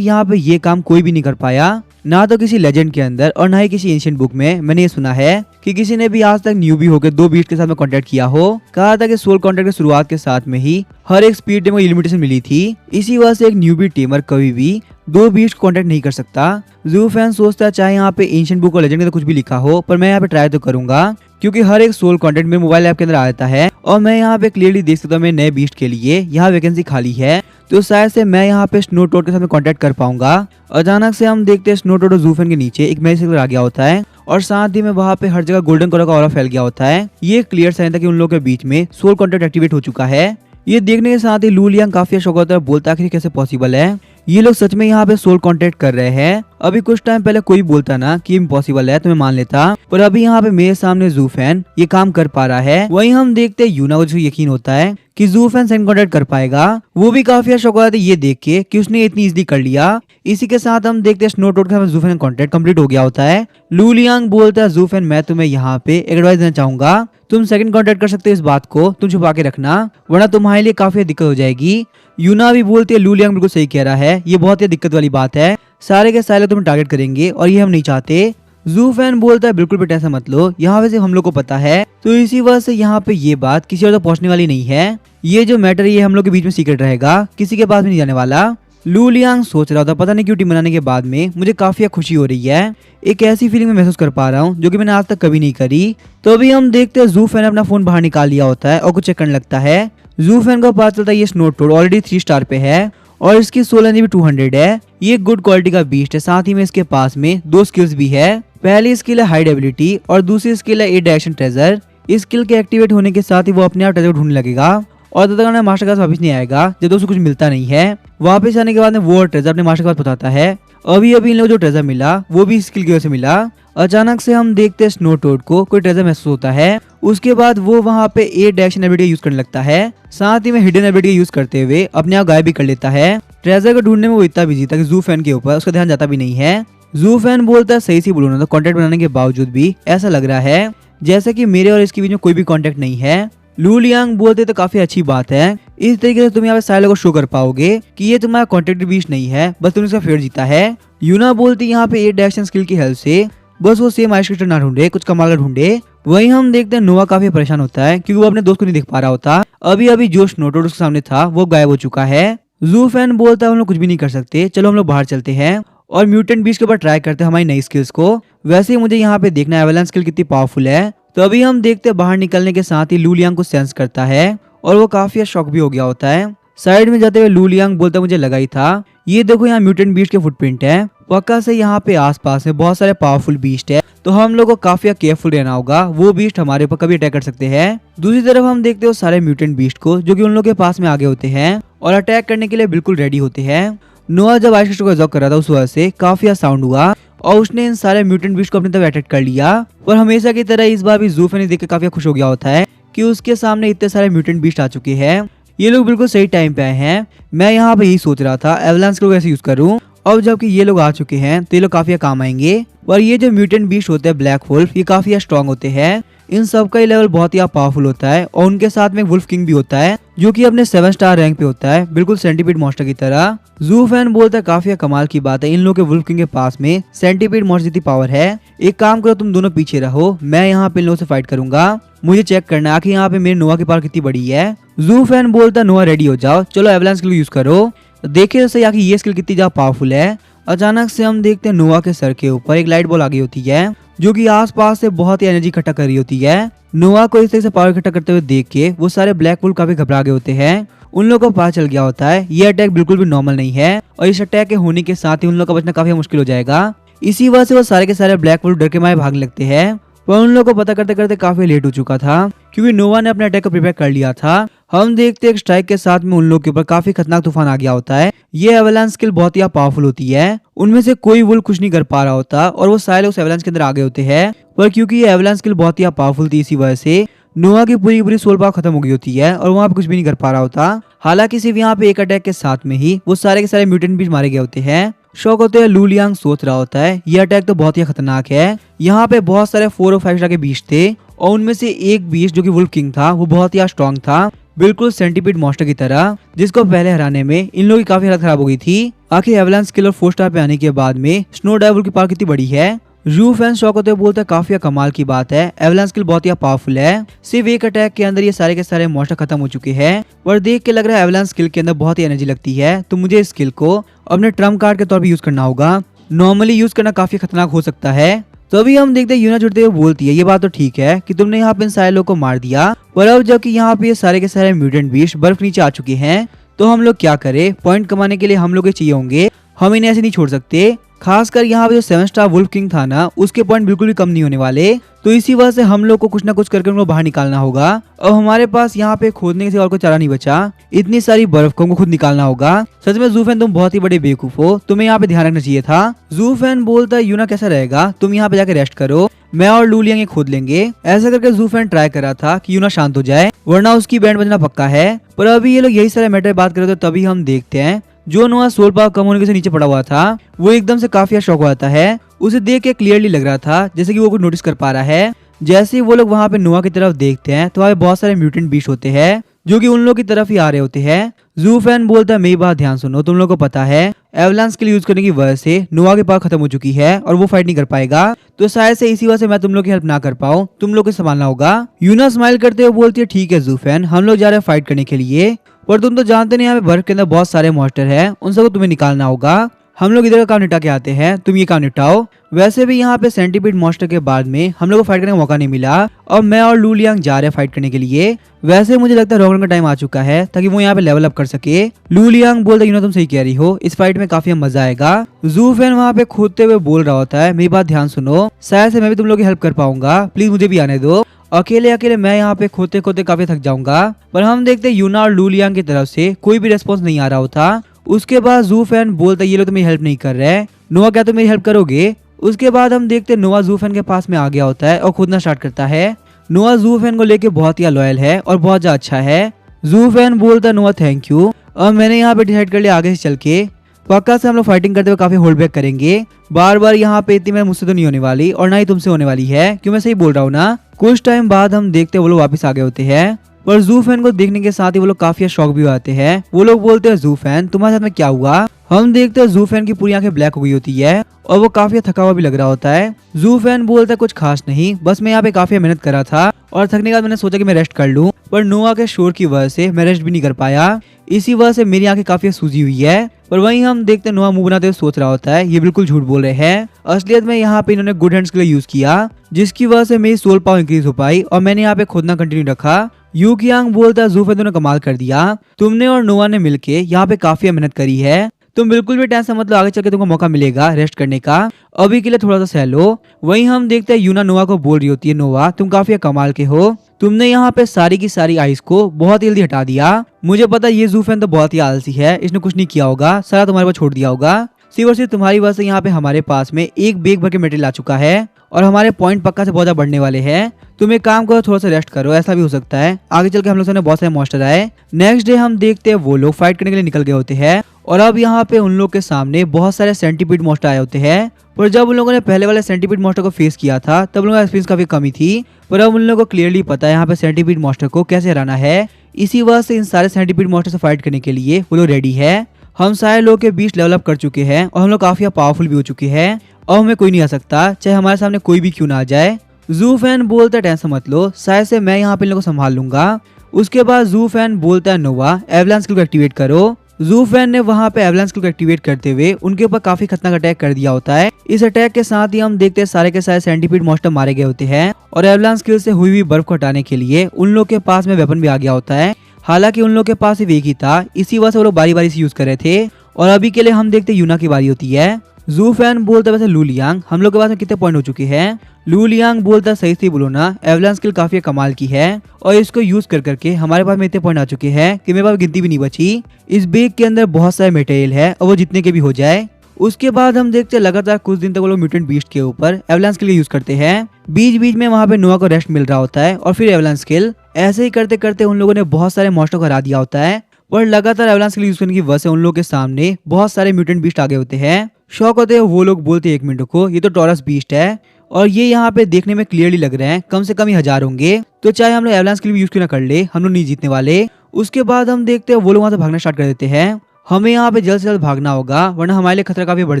यहाँ पे ये काम कोई भी नहीं कर पाया, ना तो किसी लेजेंड के अंदर और ना ही किसी एंशिएंट बुक में मैंने ये सुना है कि किसी ने भी आज तक न्यूबी होकर 2 बीस्ट के साथ में कांटेक्ट किया हो। कहा था कि सोल कांटेक्ट की शुरुआत के साथ में ही हर एक स्पीड टीम को लिमिटेशन मिली थी, इसी वजह से एक न्यूबी टीमर कभी भी 2 बीस्ट कांटेक्ट नहीं कर सकता। ज़ूफेन सोचता है चाहे यहाँ पे एंशिएंट बुक और लेजेंड में तो कुछ भी लिखा हो, पर मैं यहाँ पे ट्राई तो करूंगा, क्योंकि हर एक सोल कंटेंट मेरे मोबाइल ऐप के अंदर आ जाता है और मैं यहाँ पे क्लियरली देख सकता हूँ मेरे नए बीस्ट के लिए यहाँ वैकेंसी खाली है। तो शायद से मैं यहाँ पे स्नो टोड के साथ में कांटेक्ट कर पाऊंगा। अचानक से हम देखते हैं स्नो टोड और ज़ूफेन के नीचे एक मैजिक आ गया होता है और साथ ही में वहाँ पे हर जगह गोल्डन कलर का ऑरा फैल गया होता है। ये क्लियर साइन था कि उन लोगों के बीच में सोल कॉन्टेक्ट एक्टिवेट हो चुका है। ये देखने के साथ ही लू लियांग काफी शौक होता है, बोलता है कि कैसे पॉसिबल है, ये लोग सच में यहाँ पे सोल कांटेक्ट कर रहे हैं। अभी कुछ टाइम पहले कोई बोलता ना कि इम्पॉसिबल है तो मैं मान लेता, पर अभी यहाँ पे मेरे सामने ज़ूफेन ये काम कर पा रहा है। वहीं हम देखते हैं यूना को जिसे यकीन होता है कि ज़ूफेन सेकंड कांटेक्ट कर पाएगा, वो भी काफी शौक होता है ये देख के कि उसने इतनी इजीली कर लिया। इसी के साथ हम देखते हैं स्नो टोड का ज़ूफेन का कांटेक्ट कंप्लीट हो गया होता है। लू लियांग बोलता है ज़ूफेन मैं तुम्हें यहाँ पे एक एडवाइस देना चाहूंगा, तुम सेकंड कांटेक्ट कर सकते हो, इस बात को तुम छुपा के रखना वरना तुम्हारे लिए काफी दिक्कत हो जाएगी। यूना भी बोलती है लू लियांग बिल्कुल सही कह रहा है, ये बहुत ही दिक्कत वाली बात है, सारे के सारे तुम्हें टारगेट करेंगे और ये हम नहीं चाहते। ज़ूफेन बोलता है बिल्कुल भी टेंशन मत लो, यहाँ वैसे हम लोग को पता है, तो इसी वजह से यहाँ पे ये बात किसी और तक पहुंचने वाली नहीं है। ये जो मैटर ये हम लोग के बीच में सीक्रेट रहेगा, किसी के पास भी नहीं जाने वाला। लू लियांग सोच रहा था पता नहीं क्यों टीम बनाने के बाद में मुझे काफी खुशी हो रही है, एक ऐसी फीलिंग में महसूस कर पा रहा हूँ जो कि मैंने आज तक कभी नहीं करी। तो अभी हम देखते हैं ज़ूफेन अपना फोन बाहर निकाल लिया होता है और कुछ चेक करने लगता है। ज़ूफेन को पता चलता है ये स्नो टोड ऑलरेडी 3 स्टार पे है और इसकी सोल एनर्जी भी 200 है। ये गुड क्वालिटी का बीस्ट है, साथ ही में इसके पास में 2 स्किल्स भी है। पहली स्किल है हाइड एबिलिटी और दूसरी स्किल है 8 डायरेक्शन ट्रेजर। इस स्किल के एक्टिवेट होने के साथ ही वो अपने आप ट्रेजर ढूंढने लगेगा और तब तक मास्टर क्लास वापस नहीं आएगा जब उसको कुछ मिलता नहीं है। वापस आने के बाद में वो ट्रेजर अपने मास्टर क्लास बताता है। अभी अभी इन लोगों जो ट्रेजर मिला वो भी स्किल की वजह से मिला। अचानक से हम देखते हैं स्नो टोड को कोई ट्रेजर महसूस होता है, उसके बाद वो वहाँ पे 8 डायरेक्शन एबिलिटी यूज करने लगता है, साथ ही में हिडन एबिलिटी यूज करते हुए अपने आप गायब भी कर लेता है। ट्रेजर को ढूंढने में वो इतना बिजी था कि ज़ूफेन के ऊपर उसका ध्यान जाता भी नहीं है। ज़ूफेन बोलता है सही से बोलो ना, तो कॉन्टेक्ट बनाने के बावजूद भी ऐसा लग रहा है जैसे कि मेरे और इसके बीच में कोई भी कॉन्टेक्ट नहीं है। लू लियांग बोलते तो काफी अच्छी बात है, इस तरीके से तुम यहाँ पे सारे लोगों को शो कर पाओगे कि ये तुम्हारा कॉन्टेक्ट बीच नहीं है, बस तुमने इसका फेवर जीता है। यूना बोलती यहाँ पे 8 डायरेक्शन स्किल की हेल्प से बस वो सेम आइस क्रिस्टल ना ढूंढे, कुछ कमाल का ढूंढे। वहीं हम देखते हैं नोआ काफी परेशान होता है क्योंकि वो अपने दोस्त को नहीं देख पा रहा होता। अभी अभी जो स्नो टोड उसके सामने था वो गायब हो चुका है। ज़ूफेन बोलता है हम लोग कुछ भी नहीं कर सकते, चलो हम लोग बाहर चलते हैं और म्यूटेंट बीस्ट के ऊपर ट्राई करते हैं हमारी नई स्किल्स को। वैसे ही मुझे यहाँ पे देखना है एवलांच स्किल कितनी पावरफुल है। तो अभी हम देखते हैं बाहर निकलने के साथ ही लू लियांग को सेंस करता है और वो काफी शॉक भी हो गया होता है। साइड में जाते हुए लू लियांग बोलता मुझे लगा ही था, ये देखो यहाँ म्यूटेंट बीस्ट के फुटप्रिंट है, पक्का से यहाँ पे आसपास में बहुत सारे पावरफुल बीस्ट है, तो हम लोग को काफी केयरफुल रहना होगा, वो बीस्ट हमारे ऊपर कभी अटैक कर सकते हैं। दूसरी तरफ हम देखते हो सारे म्यूटेंट बीस्ट को जो कि उन लोग के पास में आगे होते हैं और अटैक करने के लिए बिल्कुल रेडी होते हैं। नोआ जब आइस क्रिस्टल को एब्जॉर्ब कर रहा था उस वजह से काफी साउंड हुआ और उसने इन सारे म्यूटेंट बीस्ट को अपनी तरफ अटैक कर लिया। पर हमेशा की तरह इस बार भी ज़ूफेन देख के काफी खुश हो गया होता है कि उसके सामने इतने सारे म्यूटेंट बीस्ट आ चुके हैं, ये लोग बिल्कुल सही टाइम पे आए हैं। मैं यहाँ पे यही सोच रहा था एवलांच को कैसे यूज करूँ, और जबकि ये लोग आ चुके हैं तो ये लोग काफी काम आएंगे। पर ये जो म्यूटेंट बीस्ट होते हैं ब्लैक वुल्फ, ये काफी स्ट्रॉन्ग होते हैं, इन सब का लेवल बहुत ही पावरफुल होता है और उनके साथ में वुल्फ किंग भी होता है जो कि अपने 7 स्टार रैंक पे होता है, बिल्कुल सेंटीपीड मॉन्स्टर की तरह। ज़ूफेन बोलता है काफी कमाल की बात है, इन लोगों के वुल्फ किंग के पास में सेंटीपीड मॉन्स्टर जितनी पावर है। एक काम करो तुम दोनों पीछे रहो, मैं यहाँ पे इन लोगों से फाइट करूंगा, मुझे चेक करना है कि यहाँ पे मेरे नोआ की पावर कितनी बड़ी है। ज़ूफेन बोलता है नोआ रेडी हो जाओ, चलो एवलांच स्किल यूज करो, देखिए जैसे यहाँ की ये स्किल कितनी ज्यादा पावरफुल है। अचानक से हम देखते हैं नोआ के सर के ऊपर एक लाइट बॉल आ गई होती है जो कि आसपास से बहुत ही एनर्जी इकट्ठा कर रही होती है। नोआ को इस तरह से पावर इकट्ठा करते हुए देख के वो सारे ब्लैक वुल्फ काफी घबरा गए होते हैं। उन लोगों को पता चल गया होता है ये अटैक बिल्कुल भी नॉर्मल नहीं है और इस अटैक के होने के साथ ही उन लोगों का बचना काफी मुश्किल हो जाएगा। इसी वजह से वो सारे के सारे ब्लैक वुल्फ डर के मारे भागने लगते हैं, पर उन लोगों को पता करते करते काफी लेट हो चुका था क्योंकि नोआ ने अपने अटैक को प्रिपेयर कर लिया था हम देखते हैं एक स्ट्राइक के साथ में उन लोगों के ऊपर काफी खतरनाक तूफान आ गया होता है। ये एवलांच स्किल बहुत ही पावरफुल होती है। उनमें से कोई वुल्फ कुछ नहीं कर पा रहा होता और वो सारे लोग उस एवलांच के अंदर आ गए होते हैं। पर क्योंकि ये एवलांच स्किल बहुत ही पावरफुल थी, इसी वजह से नोआ की पूरी पूरी सोल पावर खत्म हो गई होती है और वहाँ पे कुछ भी नहीं कर पा रहा होता। हालांकि सिर्फ यहाँ पे एक अटैक के साथ में ही वो सारे के सारे म्यूटेंट भी मारे गए होते हैं। शौक होते हैं लू लियांग सोच रहा होता है ये अटैक तो बहुत ही खतरनाक है। यहाँ पे बहुत सारे 4 और 5 स्टार के बीच थे और उनमें से एक बीच जो कि वुल्फ किंग था वो बहुत ही स्ट्रॉन्ग था, बिल्कुल सेंटीपीड मॉन्स्टर की तरह, जिसको पहले हराने में इन लोगों की काफी हालत खराब हो गई थी। आखिर एवलांच स्किल और 4 स्टार पे आने के बाद में स्नो डेविल की पावर कितनी बड़ी है। जू फैन शौक होते बोलते हैं काफी कमाल की बात है, एवलांच स्किल बहुत ही पावरफुल है। सिर्फ एक अटैक के अंदर ये सारे के सारे मॉन्स्टर खत्म हो चुके हैं और देख के लग रहा है एवलांच स्किल के अंदर बहुत ही एनर्जी लगती है। तो मुझे इस स्किल को अपने ट्रम्प कार्ड के तौर पर यूज करना होगा। नॉर्मली यूज करना काफी खतरनाक हो सकता है। तो अभी हम देखते हैं यूना जुड़ते हुए बोलती है ये बात तो ठीक है कि तुमने यहाँ पे इन सारे लोगों को मार दिया, पर अब जबकि यहाँ पे ये सारे के सारे म्यूटेंट बीस्ट बर्फ नीचे आ चुके हैं तो हम लोग क्या करें। पॉइंट कमाने के लिए हम लोग के चाहिए होंगे, हम इन्हें ऐसे नहीं छोड़ सकते। खासकर यहाँ पे जो 7 स्टार वुल्फ किंग था ना उसके पॉइंट बिल्कुल भी कम नहीं होने वाले। तो इसी वजह से हम लोग को कुछ ना कुछ करके उनको बाहर निकालना होगा। अब हमारे पास यहाँ पे खोदने के सिवा और कोई चारा नहीं बचा, इतनी सारी बर्फ को हमको खुद निकालना होगा। सच में जूफैन तुम बहुत ही बड़े बेवकूफ हो, तुम्हें यहाँ पे ध्यान रखना चाहिए था। जूफैन बोलता है यूना कैसा रहेगा, तुम यहाँ पे जाके रेस्ट करो, मैं और लू लियांग ये खोद लेंगे। ऐसा करके जूफैन ट्राई कर रहा था कि यूना शांत हो जाए वरना उसकी बैंड बजना पक्का है। पर अभी ये लोग यही सारे मैटर बात कर रहे थे तभी हम देखते हैं जो नोआ सोल पावर कम होने के से नीचे पड़ा हुआ था वो एकदम से काफी शॉक हो जाता है। उसे देख के क्लियरली लग रहा था जैसे कि वो कुछ नोटिस कर पा रहा है। जैसे ही वो लोग वहाँ पे नोआ की तरफ देखते हैं तो वहाँ पे बहुत सारे म्यूटेंट बीस्ट होते हैं जो कि उन लोगों की तरफ ही आ रहे होते हैं। जू फैन बोलता है मेरी बात ध्यान सुनो, तुम लोग को पता है एवलांच स्किल यूज करने की वजह से नोआ की पावर खत्म हो चुकी है और वो फाइट नहीं कर पाएगा, तो शायद से इसी वजह से मैं तुम लोग की हेल्प ना कर पाऊँ, तुम लोग को संभालना होगा। यूना स्माइल करते हुए बोलती है ठीक है जू फैन, हम लोग जा रहे हैं फाइट करने के लिए, पर तुम तो जानते नहीं यहाँ पे बर्फ के अंदर बहुत सारे मॉन्स्टर हैं, उन सबको तुम्हें निकालना होगा। हम लोग इधर का काम निपटा के आते हैं, तुम ये काम निपटाओ। वैसे भी यहाँ पे सेंटीपीड मॉन्स्टर के बाद में हम लोग को फाइट करने का मौका नहीं मिला और मैं और लू लियांग जा रहे हैं फाइट करने के लिए। वैसे मुझे लगता है रॉकरन का टाइम आ चुका है ताकि वो यहाँ पे लेवल अप कर सके। लू लियांग बोलता है तुम सही कह रही हो, इस फाइट में काफी मजा आएगा। जू फैन वहाँ पे खोदते हुए बोल रहा होता है मेरी बात ध्यान सुनो, शायद से मैं भी तुम लोग की हेल्प कर पाऊंगा, प्लीज मुझे भी आने दो। अकेले अकेले मैं यहाँ पे खोदते खोदते काफी थक जाऊंगा। पर हम देखते यूना और लू लियांग की तरफ से कोई भी रेस्पॉन्स नहीं आ रहा होता। उसके बाद जू फैन बोलता है ये लोग तुम्हें हेल्प नहीं कर रहे, नोआ क्या तुम मेरी हेल्प करोगे। उसके बाद हम देखते नोआ जू फैन के पास में आ गया होता है और खोदना स्टार्ट करता है। नोआ जू फैन को लेके बहुत ही लॉयल है और बहुत ज्यादा अच्छा है। जू फैन बोलता है नोआ थैंक यू, और मैंने यहाँ पे डिसाइड कर लिया आगे से चल के पक्का से हम लोग फाइटिंग करते हुए काफी होल्ड बैक करेंगे। बार बार यहाँ पे इतनी मेहनत मुझसे तो नहीं होने वाली और ना ही तुमसे होने वाली है, क्यों मैं सही बोल रहा हूँ ना। कुछ टाइम बाद हम देखते वो लोग वापस आ गए होते हैं, पर जू फैन को देखने के साथ ही वो लोग काफी शॉक भी आते हैं। वो लोग बोलते हैं जू फैन तुम्हारे साथ में क्या हुआ। हम देखते हैं जू फैन की पूरी आंखें ब्लैक हो गई होती है और वो काफी थका हुआ भी लग रहा होता है। जू फैन बोलता है कुछ खास नहीं, बस मैं यहाँ पे काफी मेहनत कर रहा था और थकने के बाद मैंने सोचा कि मैं रेस्ट कर लूं, पर नोआ के शोर की वजह से मैं रेस्ट भी नहीं कर पाया, इसी वजह से मेरी आंखें काफी सूजी हुई है। पर वहीं हम देखते हैं नोआ मुंह बनाते हुए सोच रहा होता है ये बिल्कुल झूठ बोल रहे हैं, असलियत में यहाँ पे इन्होंने गुड हैंड्स के लिए यूज किया जिसकी वजह से मेरी सोल पावर इंक्रीज हो पाई और मैंने यहाँ पे खोदना कंटिन्यू रखा। यू कियांग बोलता है जू फैन तुमने कमाल कर दिया, तुमने और नोआ ने मिलके यहाँ पे काफी मेहनत करी है, तुम बिल्कुल भी टेंशन मत लो, आगे चल के तुमको मौका मिलेगा रेस्ट करने का, अभी के लिए थोड़ा सा सह लो। वहीं हम देखते हैं यूना नोआ को बोल रही होती है नोआ तुम काफी कमाल के हो, तुमने यहाँ पे सारी की सारी आइस को बहुत जल्दी हटा दिया। मुझे पता ये जू फैन तो बहुत ही आलसी है, इसने कुछ नहीं किया होगा, सारा तुम्हारे पास छोड़ दिया होगा, सिर्फ और सिर्फ तुम्हारी वजह से यहाँ पे हमारे पास में एक बैग भर के मटेरियल आ चुका है और हमारे पॉइंट पक्का से बहुत ज्यादा बढ़ने वाले हैं। तुम एक काम करो थोड़ा सा रेस्ट करो, ऐसा भी हो सकता है आगे चल के हम लोग सामने बहुत सारे मॉन्स्टर आए। नेक्स्ट डे हम देखते हैं वो लोग फाइट करने के लिए निकल गए होते हैं और अब यहाँ पे उन लोग के सामने बहुत सारे सेंटीपीड मॉन्स्टर आए होते हैं। पर जब उन लोगों ने पहले वाले सेंटीपीड मॉन्स्टर को फेस किया था तब उन लोगों का एक्सपीरियंस काफी कमी थी, पर अब उन लोगों को क्लियरली पता है यहाँ पे सेंटीपीड मॉन्स्टर को कैसे हराना है। इसी वजह से इन सारे सेंटीपीड मॉन्स्टर से फाइट करने के लिए वो लोग रेडी है। हम सारे लोग के बीच लेवल अप कर चुके हैं और हम लोग काफी पावरफुल भी हो चुके हैं और हमें कोई नहीं आ सकता, चाहे हमारे सामने कोई भी क्यों ना आ जाए। जू फैन बोलता है टेंशन मत लो, शायद से मैं यहाँ पे इन लोगों को संभाल लूंगा। उसके बाद जू फैन बोलता है नोआ एवलांच स्किल को एक्टिवेट करो। जू फैन ने वहाँ पे एवलांच स्किल को एक्टिवेट करते हुए उनके ऊपर काफी खतरनाक अटैक कर दिया होता है। इस अटैक के साथ ही हम देखते हैं सारे के सारे सेंटीपीड मॉन्स्टर मारे गए होते हैं और एवलांच स्किल से हुई बर्फ को हटाने के लिए उन लोग के पास में वेपन भी आ गया होता है। हालांकि उन लोग के पास सिर्फ एक ही था, इसी वजह से वो लोग बारी बारी से यूज कर रहे थे। और अभी के लिए हम देखते यूना की बारी होती है। जू फैन बोलता है वैसे लू लियांग हम लोग के पास में कितने पॉइंट हो चुके हैं। लू लियांग बोलता है सही से बोलो ना, एवलांस स्किल काफी कमाल की है और इसको यूज कर करके हमारे पास में इतने पॉइंट आ चुके हैं कि मेरे पास गिनती भी नहीं बची। इस बैग के अंदर बहुत सारे मटेरियल है और वो जितने के भी हो जाए। उसके बाद हम देखते हैं लगातार कुछ दिन तक वो लोग म्यूटेंट बीस्ट के ऊपर एवलांस के लिए यूज करते हैं। बीच बीच में वहाँ पे नोआ को रेस्ट मिल रहा होता है और फिर एवलांस स्किल। ऐसे ही करते करते उन लोगों ने बहुत सारे मॉन्स्टर को हरा दिया होता है, पर लगातार एवलांस स्किल यूज करने की वजह से उन लोगों के सामने बहुत सारे म्यूटेंट बीस्ट आगे होते हैं। शौक होते हैं वो लोग बोलते हैं 1 मिनट को, ये तो टॉरस बीस्ट है और ये यहाँ पे देखने में क्लियरली लग रहे हैं कम से कम ही 1000 होंगे, तो चाहे हम लोग एवलांस स्किल भी यूज क्यों ना कर ले, हम लोग नहीं जीतने वाले। उसके बाद हम देखते हैं वो लोग वहाँ से भागना स्टार्ट कर देते हैं। हमें यहाँ पे जल्द से जल्द भागना होगा वरना हमारे लिए खतरा काफी बढ़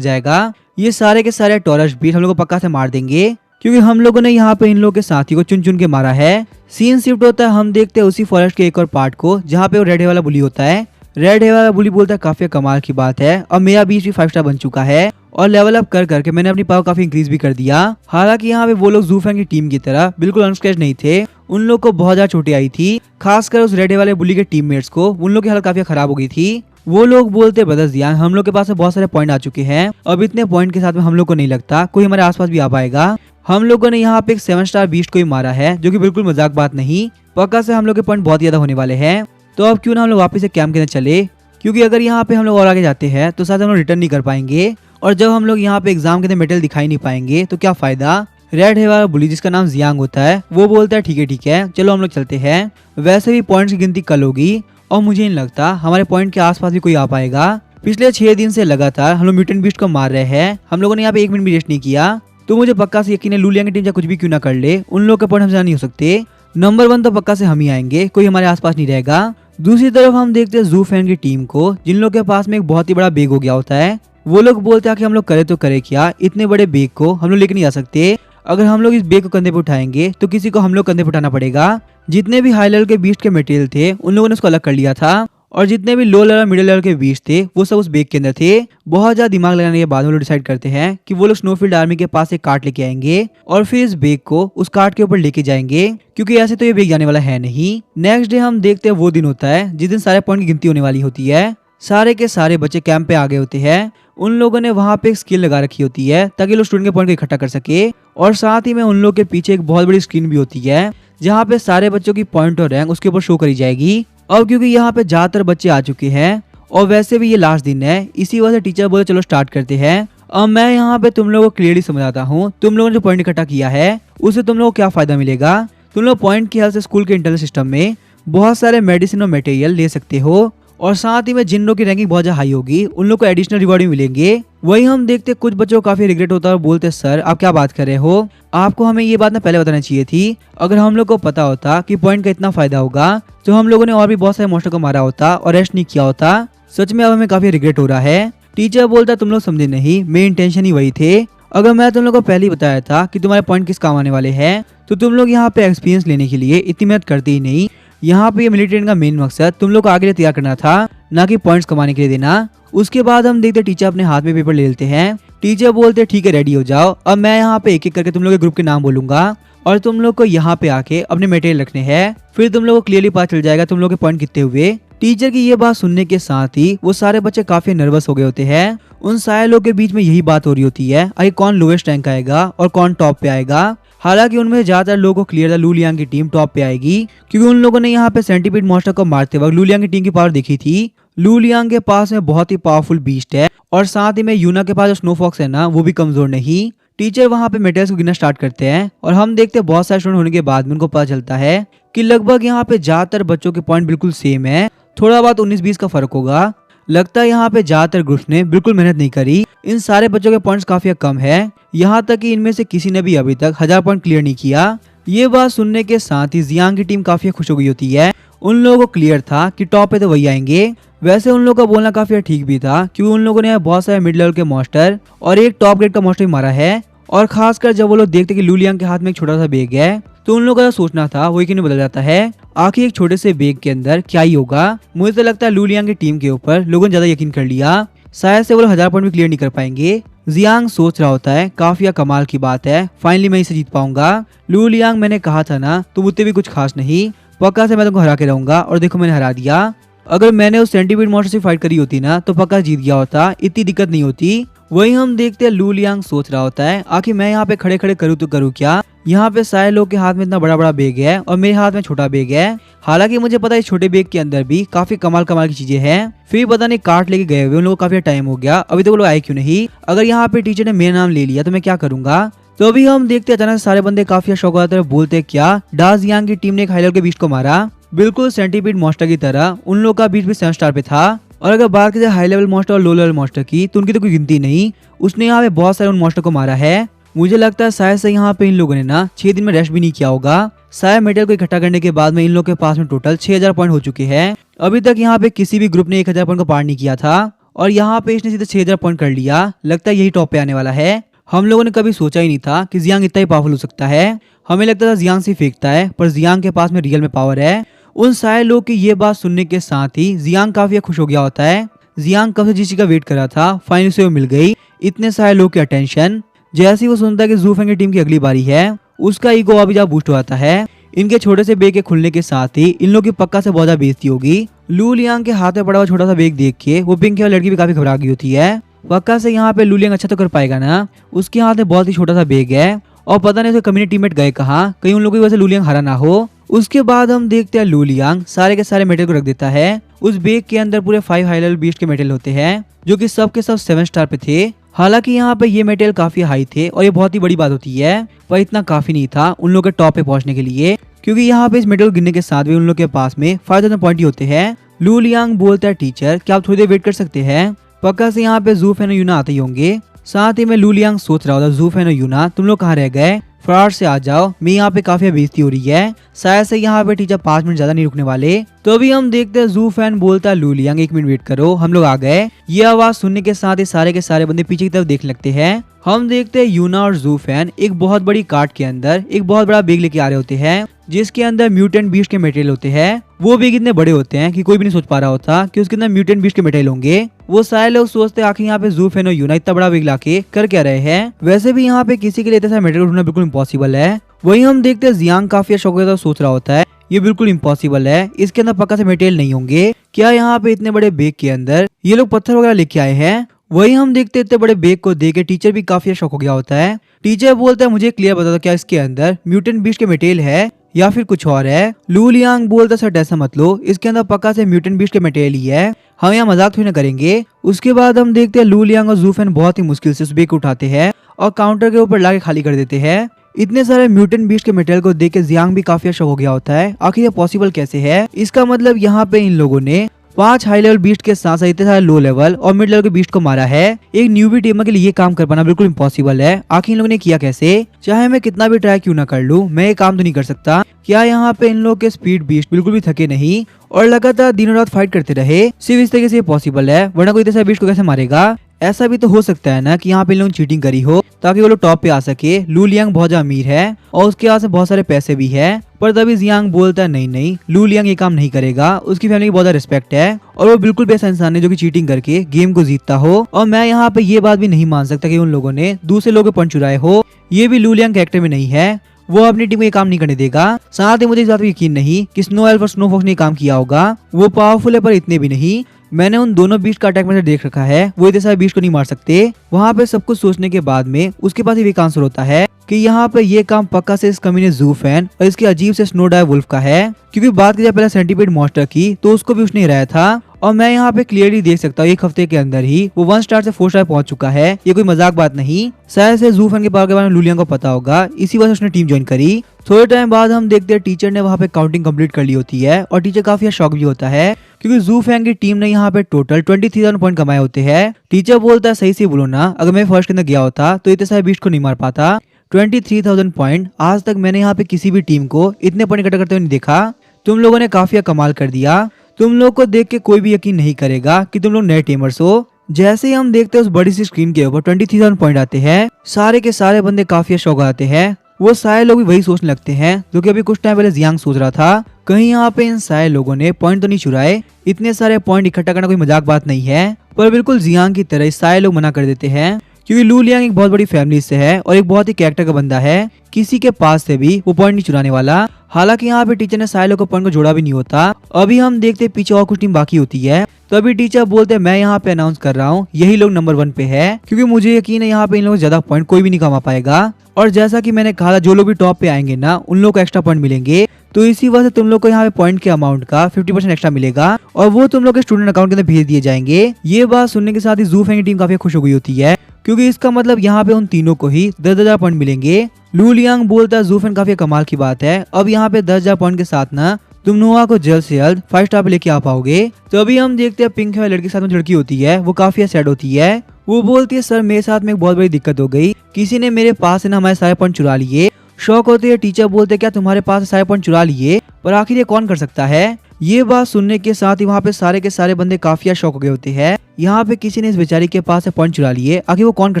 जाएगा। ये सारे के सारे टॉरस बीस्ट हम लोग को पक्का से मार देंगे क्योंकि हम लोगों ने यहाँ पे इन लोगों के साथी को चुन चुन के मारा है। सीन शिफ्ट होता है, हम देखते हैं उसी फॉरेस्ट के एक और पार्ट को जहाँ पे वो रेड हेयर वाला बुली होता है। रेड हेयर वाला बुली बोलता है काफी कमाल की बात है और मेरा बीच भी 5 स्टार बन चुका है और लेवल अप कर करके मैंने अपनी पावर काफी इंक्रीज भी कर दिया। हालांकि यहाँ पे वो लोग जू फैन की टीम की तरह बिल्कुल अनस्क्रैच नहीं थे, उन लोग को बहुत ज्यादा चोटें आई थी, खासकर उस रेड हेयर वाले बुली के टीममेट्स को, उन लोग की हालत काफी खराब हो गई थी। वो लोग बोलते ब्रदर्स जियांग हम लोग के पास बहुत सारे पॉइंट आ चुके हैं, अब इतने पॉइंट के साथ में हम लोग को नहीं लगता कोई हमारे आसपास भी आ पाएगा। हम लोगों ने यहाँ पे एक 7 स्टार बीस्ट को ही मारा है जो कि बिल्कुल मजाक बात नहीं, पक्का से हम लोग के पॉइंट बहुत ज्यादा होने वाले हैं। तो अब क्यों ना हम लोग वापस से कैंप के अंदर चले, क्योंकि अगर यहाँ पे हम लोग और आगे जाते हैं तो शायद हम लोग रिटर्न नहीं कर पाएंगे और जब हम लोग यहाँ पे एग्जाम के अंदर मेडल दिखाई नहीं पाएंगे तो क्या फायदा। रेड हेयर वाला बुली जिसका नाम जियांग होता है वो बोलता है ठीक है चलो हम लोग चलते हैं। वैसे भी पॉइंट्स की गिनती कल होगी और मुझे नहीं लगता हमारे पॉइंट के आसपास भी कोई आ पाएगा। पिछले 6 दिन से लगातार हम लोग म्यूटेंट बीस्ट को मार रहे हैं, हम लोगों ने यहाँ पे 1 मिनट भी रेस्ट नहीं किया, तो मुझे पक्का से यकीन है लू लियांग की टीम चाहे कुछ भी क्यों ना कर ले उन लोग के पॉइंट हमसे नहीं हो सकते। नंबर 1 तो पक्का से हम ही आएंगे, कोई हमारे आसपास नहीं रहेगा। दूसरी तरफ हम देखते हैं जू फैन की टीम को, जिन लोग के पास में एक बहुत ही बड़ा बैग हो गया होता है। वो लोग बोलते हैं कि हम लोग करे तो करे क्या, इतने बड़े बैग को हम लोग लेके नहीं जा सकते, अगर हम लोग इस बैग को कंधे पे उठाएंगे तो किसी को हम लोग कंधे पे उठाना पड़ेगा। जितने भी हाई लेवल के बीस्ट के मटेरियल थे उन लोगों ने उसको अलग कर लिया था और जितने भी लो लेवल मिडिल लेवल के बीस्ट थे वो सब उस बैग के अंदर थे। बहुत ज्यादा दिमाग लगाने के बाद वो लोग डिसाइड करते हैं कि वो लोग स्नोफील्ड आर्मी के पास एक कार्ट लेके आएंगे और फिर इस बैग को उस कार्ट के ऊपर लेके जाएंगे, क्योंकि ऐसे तो ये बैग जाने वाला है नहीं। नेक्स्ट डे हम देखते हैं वो दिन होता है जिस दिन सारे पॉइंट की गिनती होने वाली होती है। सारे के सारे बच्चे कैंप पे आ गए होते हैं, उन लोगों ने वहाँ पे एक स्किल लगा रखी होती है ताकि लोग स्टूडेंट के पॉइंट को इकट्ठा कर सके और साथ ही में उन लोग के पीछे एक बहुत बड़ी स्क्रीन भी होती है जहाँ पे सारे बच्चों की पॉइंट और रैंक उसके ऊपर शो करी जाएगी। अब क्योंकि यहाँ पे ज्यादातर बच्चे आ चुके हैं और वैसे भी ये लास्ट दिन है, इसी वजह से टीचर बोले चलो स्टार्ट करते हैं। अब मैं यहाँ पे तुम लोगों को क्लियरली समझाता हूँ, तुम लोगों ने जो पॉइंट इकट्ठा किया है उससे तुम लोगों को क्या फायदा मिलेगा। तुम लोग पॉइंट की हेल्प से स्कूल के इंटरनल सिस्टम में बहुत सारे मेडिसिन और मटेरियल ले सकते हो और साथ ही में जिन लोग की रैंकिंग बहुत ज्यादा हाई होगी उन लोग को एडिशनल रिवॉर्ड भी मिलेंगे। वही हम देखते कुछ बच्चों को काफी रिग्रेट होता है और बोलते सर आप क्या बात कर रहे हो, आपको हमें ये बात ना पहले बताना चाहिए थी, अगर हम लोग को पता होता कि पॉइंट का इतना फायदा होगा तो हम लोगों ने और भी बहुत सारे मॉन्स्टर को मारा होता और रेस्ट नहीं किया होता। सच में अब हमें काफी रिग्रेट हो रहा है। टीचर बोलता तुम लोग समझे नहीं, मेरे इंटेंशन ही वही थे, अगर मैं तुम लोग को पहले ही बताया था कि तुम्हारे पॉइंट किस काम आने वाले हैं तो तुम लोग यहाँ पे एक्सपीरियंस लेने के लिए इतनी मेहनत करते ही नहीं। यहाँ पे ये मिलिट्री का मेन मकसद तुम लोग को आगे लिए तैयार करना था, ना कि पॉइंट्स कमाने के लिए देना। उसके बाद हम देखते टीचर अपने हाथ में पेपर ले लेते हैं। टीचर बोलते ठीक है रेडी हो जाओ, अब मैं यहाँ पे एक एक करके तुम लोग के ग्रुप के नाम बोलूंगा और तुम लोग को यहाँ पे आके अपने मटेरियल रखने हैं, फिर तुम लोग को क्लियरली पता चल जाएगा तुम लोग के पॉइंट कितने हुए। टीचर की ये बात सुनने के साथ ही वो सारे बच्चे काफी नर्वस हो गए होते हैं। उन सारे लोग के बीच में यही बात हो रही होती है आगे कौन लोएस्ट रैंक आएगा और कौन टॉप पे आएगा। हालांकि उनमें ज्यादातर लोगों को क्लियर था लू लियांग की टीम टॉप पे आएगी, क्योंकि उन लोगों ने यहाँ पे सेंटीपीड मॉन्स्टर को मारते वक्त लू लियांग की टीम की पावर देखी थी। लू लियांग के पास में बहुत ही पावरफुल बीस्ट है और साथ ही में यूना के पास जो स्नो फॉक्स है ना वो भी कमजोर नहीं। टीचर वहाँ पे मेटेरियल्स को गिनना स्टार्ट करते हैं और हम देखते हैं बहुत सारे स्टूडेंट होने के बाद में उनको पता चलता है कि लगभग यहाँ पे ज्यादातर बच्चों के पॉइंट बिल्कुल सेम है, थोड़ा बहुत 19-20 का फर्क होगा। लगता है यहाँ पे ज्यादातर ग्रुप्स ने बिल्कुल मेहनत नहीं करी, इन सारे बच्चों के पॉइंट्स काफी कम है, यहाँ तक कि इनमें से किसी ने भी अभी तक 1000 पॉइंट क्लियर नहीं किया। ये बात सुनने के साथ ही जियांग की टीम काफी खुश हो गई होती है। उन लोगों को क्लियर था कि टॉप पे तो वही आएंगे। वैसे उन लोगों का बोलना काफी ठीक भी था, क्योंकि उन लोगों ने बहुत सारे मिड लेवल के मॉन्स्टर और एक टॉप ग्रेड का मॉन्स्टर मारा है। और खासकर जब वो लोग देखते कि लू लियांग के हाथ में एक छोटा सा बैग है तो उन लोगों का सोचना था वो यकीन बदल जाता है, आखिर एक छोटे से बैग के अंदर क्या ही होगा। मुझे तो लगता है लू लियांग की टीम के ऊपर लोगों ने ज्यादा यकीन कर लिया, शायद से वो लोग 1000 पॉइंट भी क्लियर नहीं कर पाएंगे। जियांग सोच रहा होता है काफी कमाल की बात है, फाइनली मैं इसे जीत पाऊंगा। लू लियांग मैंने कहा था ना तुम उतने भी कुछ खास नहीं, पक्का से मैं तुमको हरा के रहूंगा और देखो मैंने हरा दिया। अगर मैंने उस सेंटीपीड मॉन्स्टर से फाइट करी होती ना तो पक्का जीत गया होता, इतनी दिक्कत नहीं होती। वही हम देखते हैं लू लियांग सोच रहा होता है आखिर मैं यहाँ पे खड़े खड़े करूँ तो करूँ क्या। यहाँ पे सारे लोग के हाथ में इतना बड़ा बड़ा बैग है और मेरे हाथ में छोटा बैग है। हालांकि मुझे पता है इस छोटे बैग के अंदर भी काफी कमाल कमाल की चीजें हैं। फिर पता नहीं कार्ट लेके गए हुए उन लोगों को काफी टाइम हो गया, अभी तक वो लोग आए क्यों नहीं। अगर यहाँ पे टीचर ने मेरा नाम ले लिया तो मैं क्या करूंगा। तो अभी हम देखते हैं अचानक सारे बंदे काफी शौक आते हैं, बोलते क्या डास यांग की टीम ने एक हाई लेवल के बीस्ट को मारा। बिल्कुल सेंटीपीड मॉन्स्टर की तरह उन लोगों का बीस्ट भी 7 स्टार पे था। और अगर बात की जाए हाई लेवल मॉन्स्टर और लो लेवल मॉन्स्टर की तो उनकी तो कोई गिनती नहीं। उसने यहाँ पे बहुत सारे उन मॉन्स्टर को मारा है। मुझे लगता है शायद से यहाँ पे इन लोगों ने ना 6 दिन में रेस्ट भी नहीं किया होगा। सारे मेटेरियल को इकट्ठा करने के बाद में इन लोगों के पास में टोटल 6000 पॉइंट हो चुके हैं। अभी तक यहाँ पे किसी भी ग्रुप ने 1000 पॉइंट को पार नहीं किया था और यहाँ पे इसने सीधे 6000 पॉइंट कर लिया। लगता है यही टॉप पे आने वाला है। हम लोगों ने कभी सोचा ही नहीं था कि जियांग इतना ही पावरफुल हो सकता है। हमें लगता था जियांग से फेंकता है, पर जियांग के पास में रियल में पावर है। उन सारे लोग की ये बात सुनने के साथ ही जियांग काफी खुश हो गया होता है। जियांग कब से जिस चीज का वेट कर रहा था फाइनली से वो मिल गई। इतने सारे लोग की अटेंशन। जैसे ही वो सुनता है कि जू फेंग की टीम की अगली बारी है, उसका ईगो अभी ज्यादा बूस्ट हो जाता है। इनके छोटे से बेग के खुलने के साथ ही इन लोग की पक्का से बहुत ज्यादा बेइज्जती होगी। लू लियांग के हाथ में पड़ा हुआ छोटा सा बेग देख के वो पिंक वाली लड़की भी काफी घबरा गई होती है। पक्का से यहाँ पे लू लियांग अच्छा तो कर पाएगा ना। उसके हाथ में बहुत ही छोटा सा बेग है और पता नहीं उसके कम्युनिटी टीममेट गए कहाँ, कहीं उन लोगों की वजह से लू लियांग हरा ना हो। उसके बाद हम देखते हैं लू लियांग सारे के सारे मेटल को रख देता है। उस बेग के अंदर पूरे 5 हाई लेवल बीस्ट के मेटल होते हैं जो कि सब के सब 7 स्टार पे थे। हालांकि यहाँ पे ये मेटल काफी हाई थे और ये बहुत ही बड़ी बात होती है, पर इतना काफी नहीं था उन लोगों के टॉप पे पहुंचने के लिए, क्योंकि यहाँ पे इस मेटल गिरने के साथ भी उन लोग के पास में 5000 पॉइंट ही होते हैं। लू लियांग बोलता है टीचर क्या आप थोड़ी देर वेट कर सकते हैं। पक्का से यहाँ पे जू फेन और यूना आते ही होंगे। साथ ही में लू लियांग सोच रहा होता जू फेन और यूना तुम लोग कहाँ रह गए, फटाफट से आ जाओ, मैं यहाँ पे काफी बेइज्जती हो रही है। शायद से यहाँ पे टीचर 5 मिनट ज्यादा नहीं रुकने वाले। तो अभी हम देखते हैं जू फैन बोलता है लू लियांग 1 मिनट वेट करो, हम लोग आ गए। ये आवाज सुनने के साथ ही सारे के सारे बंदे पीछे की तरफ देखने लगते हैं। हम देखते हैं यूना और जू फैन एक बहुत बड़ी कार्ट के अंदर एक बहुत बड़ा बैग लेके आ रहे होते हैं जिसके अंदर म्यूटेंट बीस्ट के मटेरियल होते हैं। वो बैग इतने बड़े होते हैं कि कोई भी नहीं सोच पा रहा होता कि उसके अंदर म्यूटेंट बीस्ट के मटेरियल होंगे। वो सारे लोग सोचते हैं आखिर यहाँ पे जू फैन और यूना इतना बड़ा बैग लाके कर क्या रहे हैं। वैसे भी यहाँ पे किसी के लिए इतना सारा मटेरियल ढूंढना बिल्कुल इम्पॉसिबल है। वही हम देखते हैं जियांग काफी शौक सोच रहा होता है ये बिल्कुल इम्पॉसिबल है, इसके अंदर पक्का से मटेरियल नहीं होंगे। क्या यहाँ पे इतने बड़े बैग के अंदर ये लोग पत्थर वगैरह लेके आए हैं। वही हम देखते इतने बड़े बैग को देख के टीचर भी काफी शौक हो गया होता है। टीचर बोलता है मुझे क्लियर बता दो क्या इसके अंदर म्यूटेंट बीस्ट के मटेरियल है या फिर कुछ और है। लू लियांग बोलता सर ऐसा मत लो, इसके अंदर पक्का से म्यूटेंट बीस्ट के मटेरियल ही है, हम यहाँ मजाक थोड़ी ना करेंगे। उसके बाद हम देखते हैं लू लियांग और जू फैन बहुत ही मुश्किल से उस बैग को उठाते हैं और काउंटर के ऊपर लाके खाली कर देते हैं। इतने सारे म्यूटेंट बीस्ट के मटेरियल को देख के जियांग भी काफी शौक हो गया होता है, आखिर ये पॉसिबल कैसे है। इसका मतलब यहाँ पे इन लोगों ने 5 हाई लेवल बीस्ट के साथ साथ इतने सारे लो लेवल और मिड लेवल के बीस्ट को मारा है। एक न्यूबी टीम के लिए ये काम कर पाना बिल्कुल इम्पॉसिबल है। आखिर इन लोगों ने किया कैसे। चाहे मैं कितना भी ट्राई क्यों ना कर लूं, मैं ये काम तो नहीं कर सकता। क्या यहाँ पे इन लोगों के स्पीड बीस्ट बिल्कुल भी थके नहीं और लगातार दिनों रात फाइट करते रहे, सिर्फ इस तरीके से पॉसिबल है, वरना कोई इतने बीस्ट को कैसे मारेगा। ऐसा भी तो हो सकता है ना कि यहाँ पे इन लोगों ने चीटिंग करी हो ताकि वो लोग टॉप पे आ सके। लू लियांग बहुत ज्यादा अमीर है और उसके पास बहुत सारे पैसे भी है, पर तभी जियांग बोलता है नहीं नहीं लू लियांग ये काम नहीं करेगा, उसकी फैमिली की बहुत ज्यादा रिस्पेक्ट है और वो बिल्कुल बेसा इंसान है जो कि चीटिंग करके गेम को जीतता हो। और मैं यहाँ पे ये बात भी नहीं मान सकता कि उन लोगों ने दूसरे लोगों के पॉइंट चुराए हो, ये भी लू लियांग कैरेक्टर में नहीं है। वो अपनी टीम को ये काम नहीं करने देगा। साथ ही मुझे इस बात पर यकीन नहीं कि स्नो एल्फ और स्नो फॉक्स ने काम किया होगा। वो पावरफुल है पर इतने भी नहीं। मैंने उन दोनों बीस्ट का अटैक में देख रखा है, वो इतने सारे बीस्ट को नहीं मार सकते। वहाँ पे सब कुछ सोचने के बाद में उसके पास एक आंसर होता है कि यहाँ पे ये काम पक्का से इस कमीने जू फैन और इसके अजीब से स्नो डाई वुल्फ का है, क्योंकि बात की जाए पहले सेंटीपीड मॉन्स्टर की तो उसको भी उसने हराया था। और मैं यहाँ पे क्लियरली देख सकता हूँ 1 हफ्ते के अंदर ही वो 1 स्टार से 4 स्टार पहुंच चुका है। ये कोई मजाक बात नहीं। शायद से जू फैन के पावर के बारे में लू लियांग को पता होगा, इसी वजह से उसने टीम ज्वाइन करी। थोड़े टाइम बाद हम देखते हैं टीचर ने वहाँ पे काउंटिंग कंप्लीट कर ली होती है और टीचर काफी शॉक भी होता है क्योंकि जू फैंग की टीम ने यहाँ पे टोटल 23,000 पॉइंट कमाए होते हैं। टीचर बोलता है सही से बोलो ना, अगर मैं फर्स्ट के अंदर गया होता तो इतने सारे बीस्ट को नहीं मार पाता। 23,000 पॉइंट, आज तक मैंने यहाँ पे किसी भी टीम को इतने पॉइंट इकट्ठा करते हुए नहीं देखा। तुम लोगों ने काफी कमाल कर दिया। तुम लोग को देख के कोई भी यकीन नहीं करेगा कि तुम लोग नए टीमर्स हो। जैसे ही हम देखते हैं उस बड़ी सी स्क्रीन के ऊपर 23,000 पॉइंट आते हैं, सारे के सारे बंदे काफी शौक आते हैं। वो सारे लोग भी वही सोचने लगते हैं जो कि अभी कुछ टाइम पहले जियांग सोच रहा था, कहीं यहाँ पे इन सारे लोगों ने पॉइंट तो नहीं चुराए। इतने सारे पॉइंट इकट्ठा करना कोई मजाक बात नहीं है, पर बिल्कुल जियांग की तरह सारे लोग मना कर देते हैं क्योंकि लू लियांग एक बहुत बड़ी फैमिली से है और एक बहुत ही कैरेक्टर का बंदा है, किसी के पास से भी वो पॉइंट नहीं चुराने वाला। हालांकि यहाँ पे टीचर ने सारे लोग को पॉइंट को जोड़ा भी नहीं होता। अभी हम देखते पीछे और कुछ टीम बाकी होती है तभी टीचर बोलते हैं मैं यहाँ पे अनाउंस कर रहा हूँ यही लोग नंबर 1 पे है, क्योंकि मुझे यकीन है यहाँ पे इन लोगों से ज्यादा पॉइंट कोई भी नहीं कमा पाएगा। और जैसा कि मैंने कहा था जो लोग भी टॉप पे आएंगे ना उन लोगों को एक्स्ट्रा पॉइंट मिलेंगे, तो इसी वजह से तुम लोग को यहाँ पे पॉइंट के अमाउंट का 50% एक्स्ट्रा मिलेगा और वो तुम लोग के स्टूडेंट अकाउंट के अंदर भेज दिए जाएंगे। ये बात सुनने के साथ ही जू फैंग की टीम काफी खुश हो गई होती है, क्योंकि इसका मतलब यहाँ पे उन तीनों को ही 10,000 पॉइंट मिलेंगे। लू लियांग बोलता है जू फैंग काफी कमाल की बात है, अब यहाँ पे 10,000 पॉइंट के साथ ना तुम नोआ को जल्द से जल्द 5 स्टार पे लेके आ पाओगे। तो अभी हम देखते हैं पिंक वाली लड़की के साथ में लड़की होती है, वो काफी सैड होती है। वो बोलती है सर मेरे साथ में एक बहुत बड़ी दिक्कत हो गई, किसी ने मेरे पास से ना हमारे सारे पॉइंट चुरा लिए। शौक होती है, टीचर बोलते हैं क्या तुम्हारे पास सारे पॉइंट चुरा लिए, पर आखिर ये कौन कर सकता है। ये बात सुनने के साथ ही वहाँ पे सारे के सारे बंदे काफी शौक हो गए होते हैं, यहाँ पे किसी ने इस बेचारी के पास से पॉइंट चुरा लिए, आखिर वो कौन कर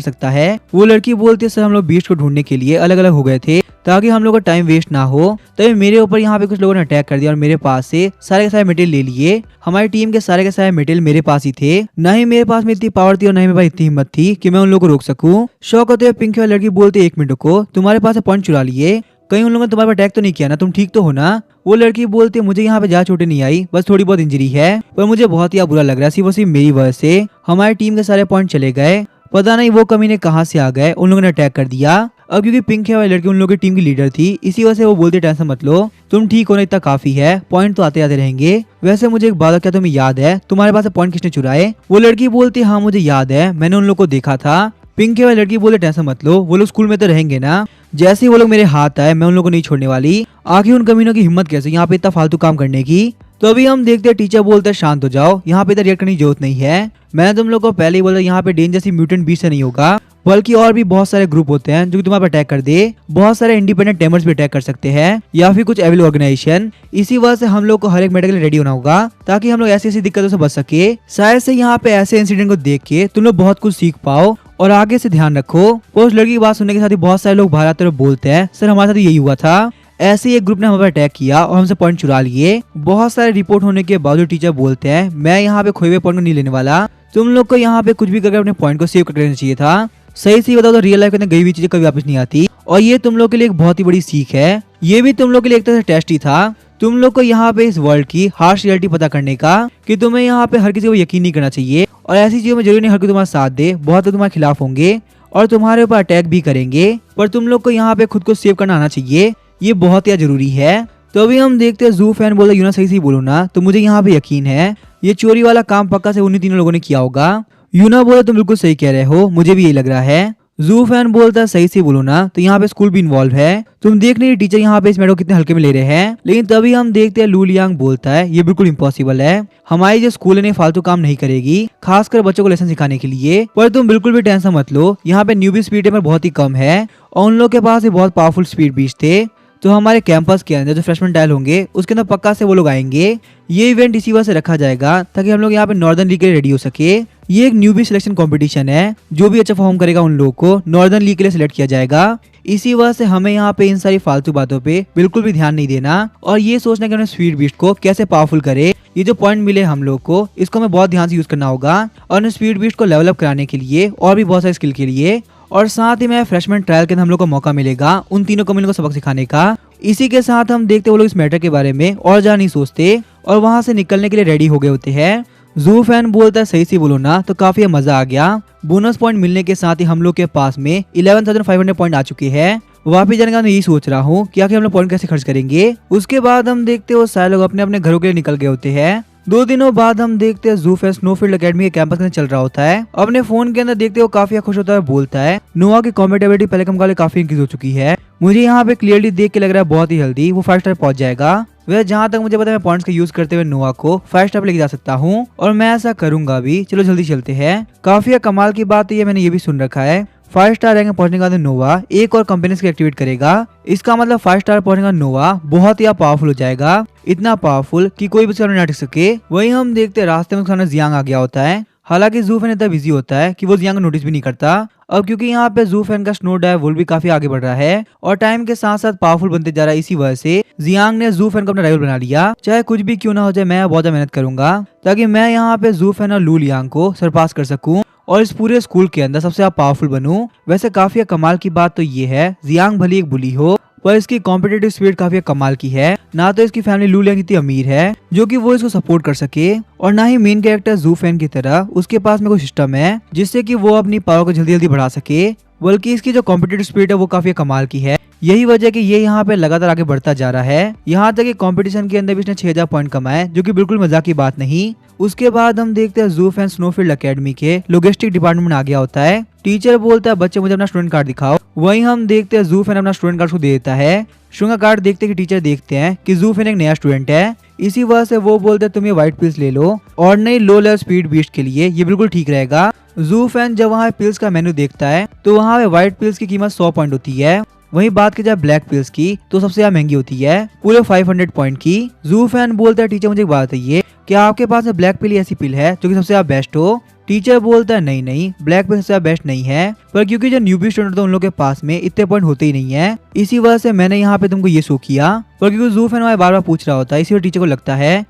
सकता है। वो लड़की बोलती है सर हम लोग बीस्ट को ढूंढने के लिए अलग अलग हो गए थे ताकि हम लोग का टाइम वेस्ट ना हो, तभी मेरे ऊपर यहाँ पे कुछ लोगों ने अटैक कर दिया और मेरे पास से सारे के सारे मटेरियल ले लिए। हमारी टीम के सारे मटेरियल मेरे पास ही थे, ना ही मेरे पास में इतनी पावर थी और ना ही मेरे पास इतनी हिम्मत थी कि मैं उन लोगों को रोक सकूं। शौक होते हुए पिंकी वाली लड़की बोलती है 1 मिनट को तुम्हारे पास पॉइंट चुरा लिए, कहीं उन लोगों ने तुम्हारे पर अटैक तो नहीं किया ना, तुम ठीक तो हो ना। वो लड़की बोलती है मुझे यहाँ पे ज्यादा चोटें नहीं आई, बस थोड़ी बहुत इंजरी है, पर मुझे बहुत ही बुरा लग रहा है, सिर्फ मेरी वजह से हमारी टीम के सारे पॉइंट चले गए, पता नहीं वो कमीने कहाँ से आ गए, उन लोगों ने अटैक कर दिया। अब क्योंकि पिंक वाली लड़की उन लोगों की टीम की लीडर थी, इसी वजह से वो बोलती टेंशन मत लो, तुम ठीक होना इतना काफी है, पॉइंट तो आते आते रहेंगे। वैसे मुझे एक बात क्या तुम्हें याद है तुम्हारे पास पॉइंट किसने चुराए। वो लड़की बोलती है हाँ मुझे याद है, मैंने उन लोग को देखा था। पिंक वाली लड़की बोले टेंशन मत लो, वो लोग स्कूल में तो रहेंगे ना, जैसे ही वो लोग मेरे हाथ आए मैं उन लोगों को नहीं छोड़ने वाली। आखिर उन कमीनों की हिम्मत कैसे यहाँ पे इतना फालतू काम करने की। तो अभी हम देखते हैं टीचर बोलते हैं शांत हो जाओ, यहाँ पे इतना रिएक्ट करने की जरूरत नहीं है, मैंने तुम लोग को पहले ही बोला यहाँ पे डेंजर सी म्यूटेंट बीस्ट से नहीं होगा, बल्कि और भी बहुत सारे ग्रुप होते हैं जो कि तुम्हारे पर अटैक कर दे, बहुत सारे इंडिपेंडेंट टेमर्स भी अटैक कर सकते हैं या फिर कुछ एविल ऑर्गेनाइजेशन। इसी वजह से हम लोग को हर एक मैटर के लिए रेडी होना होगा ताकि हम लोग ऐसी ऐसी दिक्कतों से बच सके। शायद से यहाँ पे ऐसे इंसिडेंट को देख के तुम लोग बहुत कुछ सीख पाओ और आगे से ध्यान रखो। उस लड़की की बात सुनने के साथ ही बहुत सारे लोग बाहर आते और बोलते हैं सर हमारे साथ यही हुआ था, ऐसे एक ग्रुप ने हमारे अटैक किया और हमसे पॉइंट चुरा लिए। बहुत सारे रिपोर्ट होने के बावजूद टीचर बोलते हैं मैं यहाँ पे खोए हुए पॉइंट को नहीं लेने वाला, तुम लोग को यहाँ पे कुछ भी करके अपने पॉइंट को सेव कर लेना चाहिए था। सही से बताओ तो रियल लाइफ के अंदर गई हुई चीजें कभी वापस नहीं आती, और ये तुम लोग के लिए एक बहुत ही बड़ी सीख है। ये भी तुम लोग के लिए एक तरह से टेस्ट ही था, तुम लोग को यहाँ पे इस वर्ल्ड की हार्श रियलिटी पता करने का कि तुम्हें यहाँ पे हर किसी को यकीन नहीं करना चाहिए, और ऐसी चीजों में जरूरी नहीं हर कोई तुम्हारा साथ दे, बहुत लोग तुम्हारे खिलाफ होंगे और तुम्हारे ऊपर अटैक भी करेंगे, पर तुम लोग को यहाँ पे खुद को सेव करना आना चाहिए, ये बहुत ही जरूरी है। तो अभी हम देखते हैं जू फैन बोलता यूना सही बोलो ना, तो मुझे यहाँ पे यकीन है ये चोरी वाला काम पक्का से उन्हीं तीनों लोगों ने किया होगा। यूना बोला तुम बिल्कुल सही कह रहे हो, मुझे भी यही लग रहा है। जू फैन बोलता है सही से बोलो ना, तो यहाँ पे स्कूल भी इन्वॉल्व है, तुम देख नहीं टीचर यहाँ पे इस मैटर को कितने हल्के में ले रहे हैं। लेकिन तभी हम देखते हैं लू लियांग बोलता है ये बिल्कुल इम्पॉसिबल है, हमारी जो स्कूल है फालतू काम नहीं करेगी, खासकर बच्चों को लेसन सिखाने के लिए। पर तुम बिल्कुल भी टेंशन मत लो, यहाँ पे न्यूबी स्पीड बहुत ही कम है और उन लोग के पास बहुत पावरफुल स्पीड बीच थे, तो हमारे कैंपस के अंदर जो फ्रेशमैन टाइल होंगे उसके अंदर पक्का से वो लोग आएंगे। ये इवेंट इसी वजह से रखा जाएगा ताकि हम लोग यहाँ पे नॉर्दर्न लीग के लिए रेडी हो सके। ये एक न्यूबी सिलेक्शन कंपटीशन है, जो भी अच्छा परफॉर्म करेगा उन लोगों को नॉर्दर्न लीग के लिए सिलेक्ट किया जाएगा। इसी वजह से हमें यहाँ पे इन सारी फालतू बातों पे बिल्कुल भी ध्यान नहीं देना और ये सोचना कि हमने स्पीड बीस्ट को कैसे पावरफुल करे। ये जो पॉइंट मिले हम लोग को इसको हमें बहुत ध्यान से यूज करना होगा और स्पीड बीस्ट को लेवल अप कराने के लिए और भी बहुत सारे स्किल के लिए, और साथ ही में फ्रेशमैन ट्रायल के अंदर हम लोग को मौका मिलेगा उन तीनों कम्युनिटी को सबक सिखाने का। इसी के साथ हम देखते वो लोग इस मैटर के बारे में और ज्यादा नहीं सोचते और वहां से निकलने के लिए रेडी हो गए होते हैं। जू फैन बोलता है सही से बोलो ना, तो काफी मजा आ गया। बोनस पॉइंट मिलने के साथ ही हम लोग के पास में 11,500 पॉइंट आ चुके हैं। वापिस जाने का मैं यही सोच रहा हूँ कि आखिर हम लोग पॉइंट कैसे खर्च करेंगे। उसके बाद हम देखते हो सारे लोग अपने अपने घरों के लिए निकल गए होते हैं। 2 दिनों बाद हम देखते हैं जू फैन स्नोफील्ड एकेडमी के कैंपस के अंदर चल रहा होता है। अपने फोन के अंदर देखते हो काफी खुश होता है, बोलता है नोआ की कॉम्पेटेबिलिटी पहले के मुकाबले काफी इंक्रीज हो चुकी है। मुझे यहाँ पे क्लियरली देख के लग रहा है बहुत ही जल्दी वो 5 स्टार पहुंच जाएगा। वह जहाँ तक मुझे पता है मैं पॉइंट्स का यूज करते हुए नोआ को 5 स्टार लेके जा सकता हूँ और मैं ऐसा करूंगा भी। चलो जल्दी चलते हैं। काफी कमाल की बात है, मैंने ये भी सुन रखा है 5 स्टार रैंक में पहुंचने के बाद नोवा एक और कंपनीज को एक्टिवेट करेगा। इसका मतलब 5 स्टार पहुंचने का नोवा बहुत ही पावरफुल हो जाएगा, इतना पावरफुल कि कोई भी उसके सामने ना टिक सके। वही हम देखते हैं रास्ते में उसके सामने जियांग आ गया होता है। हालांकि जू फैन इतना बिजी होता है कि वो जियांग को नोटिस भी नहीं करता। अब क्योंकि यहाँ पे जू फैन का स्नो डाइव वुल भी काफी आगे बढ़ रहा है और टाइम के साथ साथ पावरफुल बनते जा रहा है। इसी वजह से जियांग ने जू फैन को अपना राइवल बना लिया। चाहे कुछ भी क्यों ना हो जाए, मैं बहुत मेहनत करूंगा ताकि मैं यहाँ पे जू फैन और लू लियांग को सरपास कर सकूं और इस पूरे स्कूल के अंदर सबसे पावरफुल बनूं। वैसे काफी कमाल की बात तो ये है जियांग भली एक बुली हो पर इसकी कॉम्पिटेटिव स्पिरिट काफी कमाल की है। ना तो इसकी फैमिली लू लियांग इतनी अमीर है जो कि वो इसको सपोर्ट कर सके, और ना ही मेन कैरेक्टर जू फैन की तरह उसके पास में कोई सिस्टम है जिससे कि वो अपनी पावर को जल्दी जल्दी बढ़ा सके, बल्कि इसकी जो कॉम्पिटेटिव स्पिरिट है वो काफी कमाल की है। यही वजह कि ये यहाँ पे लगातार आगे बढ़ता जा रहा है। यहाँ तक कि कंपटीशन के अंदर भी इसने 6000 पॉइंट कमाए, जो कि बिल्कुल मजाक की बात नहीं। उसके बाद हम देखते हैं जू फैन स्नोफील्ड एकेडमी के लॉजिस्टिक डिपार्टमेंट में आ गया होता है। टीचर बोलता है बच्चे मुझे अपना स्टूडेंट कार्ड दिखाओ। वहीं हम देखते हैं जू फैन अपना स्टूडेंट कार्ड को दे देता है। शुंगा कार्ड देखते कि टीचर देखते हैं कि जू फैन एक नया स्टूडेंट है, इसी वजह से वो बोलते हैं तुम ये व्हाइट पिल्स ले लो और नई लो लेवल स्पीड बीस्ट के लिए ये बिल्कुल ठीक रहेगा। जू फैन जब वहाँ पिल्स का मेन्यू देखता है तो वहाँ पे व्हाइट पिल्स की कीमत 100 पॉइंट होती है। वहीं बात की जाए ब्लैक पिल्स की तो सबसे ज्यादा महंगी होती है, पूरे 500 पॉइंट की। जू फैन बोलता है टीचर मुझे एक बात बताइए, क्या आपके पास ब्लैक पिल ऐसी पिल है जो कि सबसे ज्यादा बेस्ट हो? टीचर बोलता है नहीं नहीं, ब्लैक पिल सबसे बेस्ट नहीं है, पर क्योंकि जो न्यूबी स्टूडेंट होते हैं उन लोगों के पास में इतने पॉइंट होते ही नहीं है, इसी वजह से मैंने यहाँ पे तुमको ये शो किया। पर क्योंकि जू फैन बार बार पूछ रहा होता है, इसी वजह टीचर को लगता है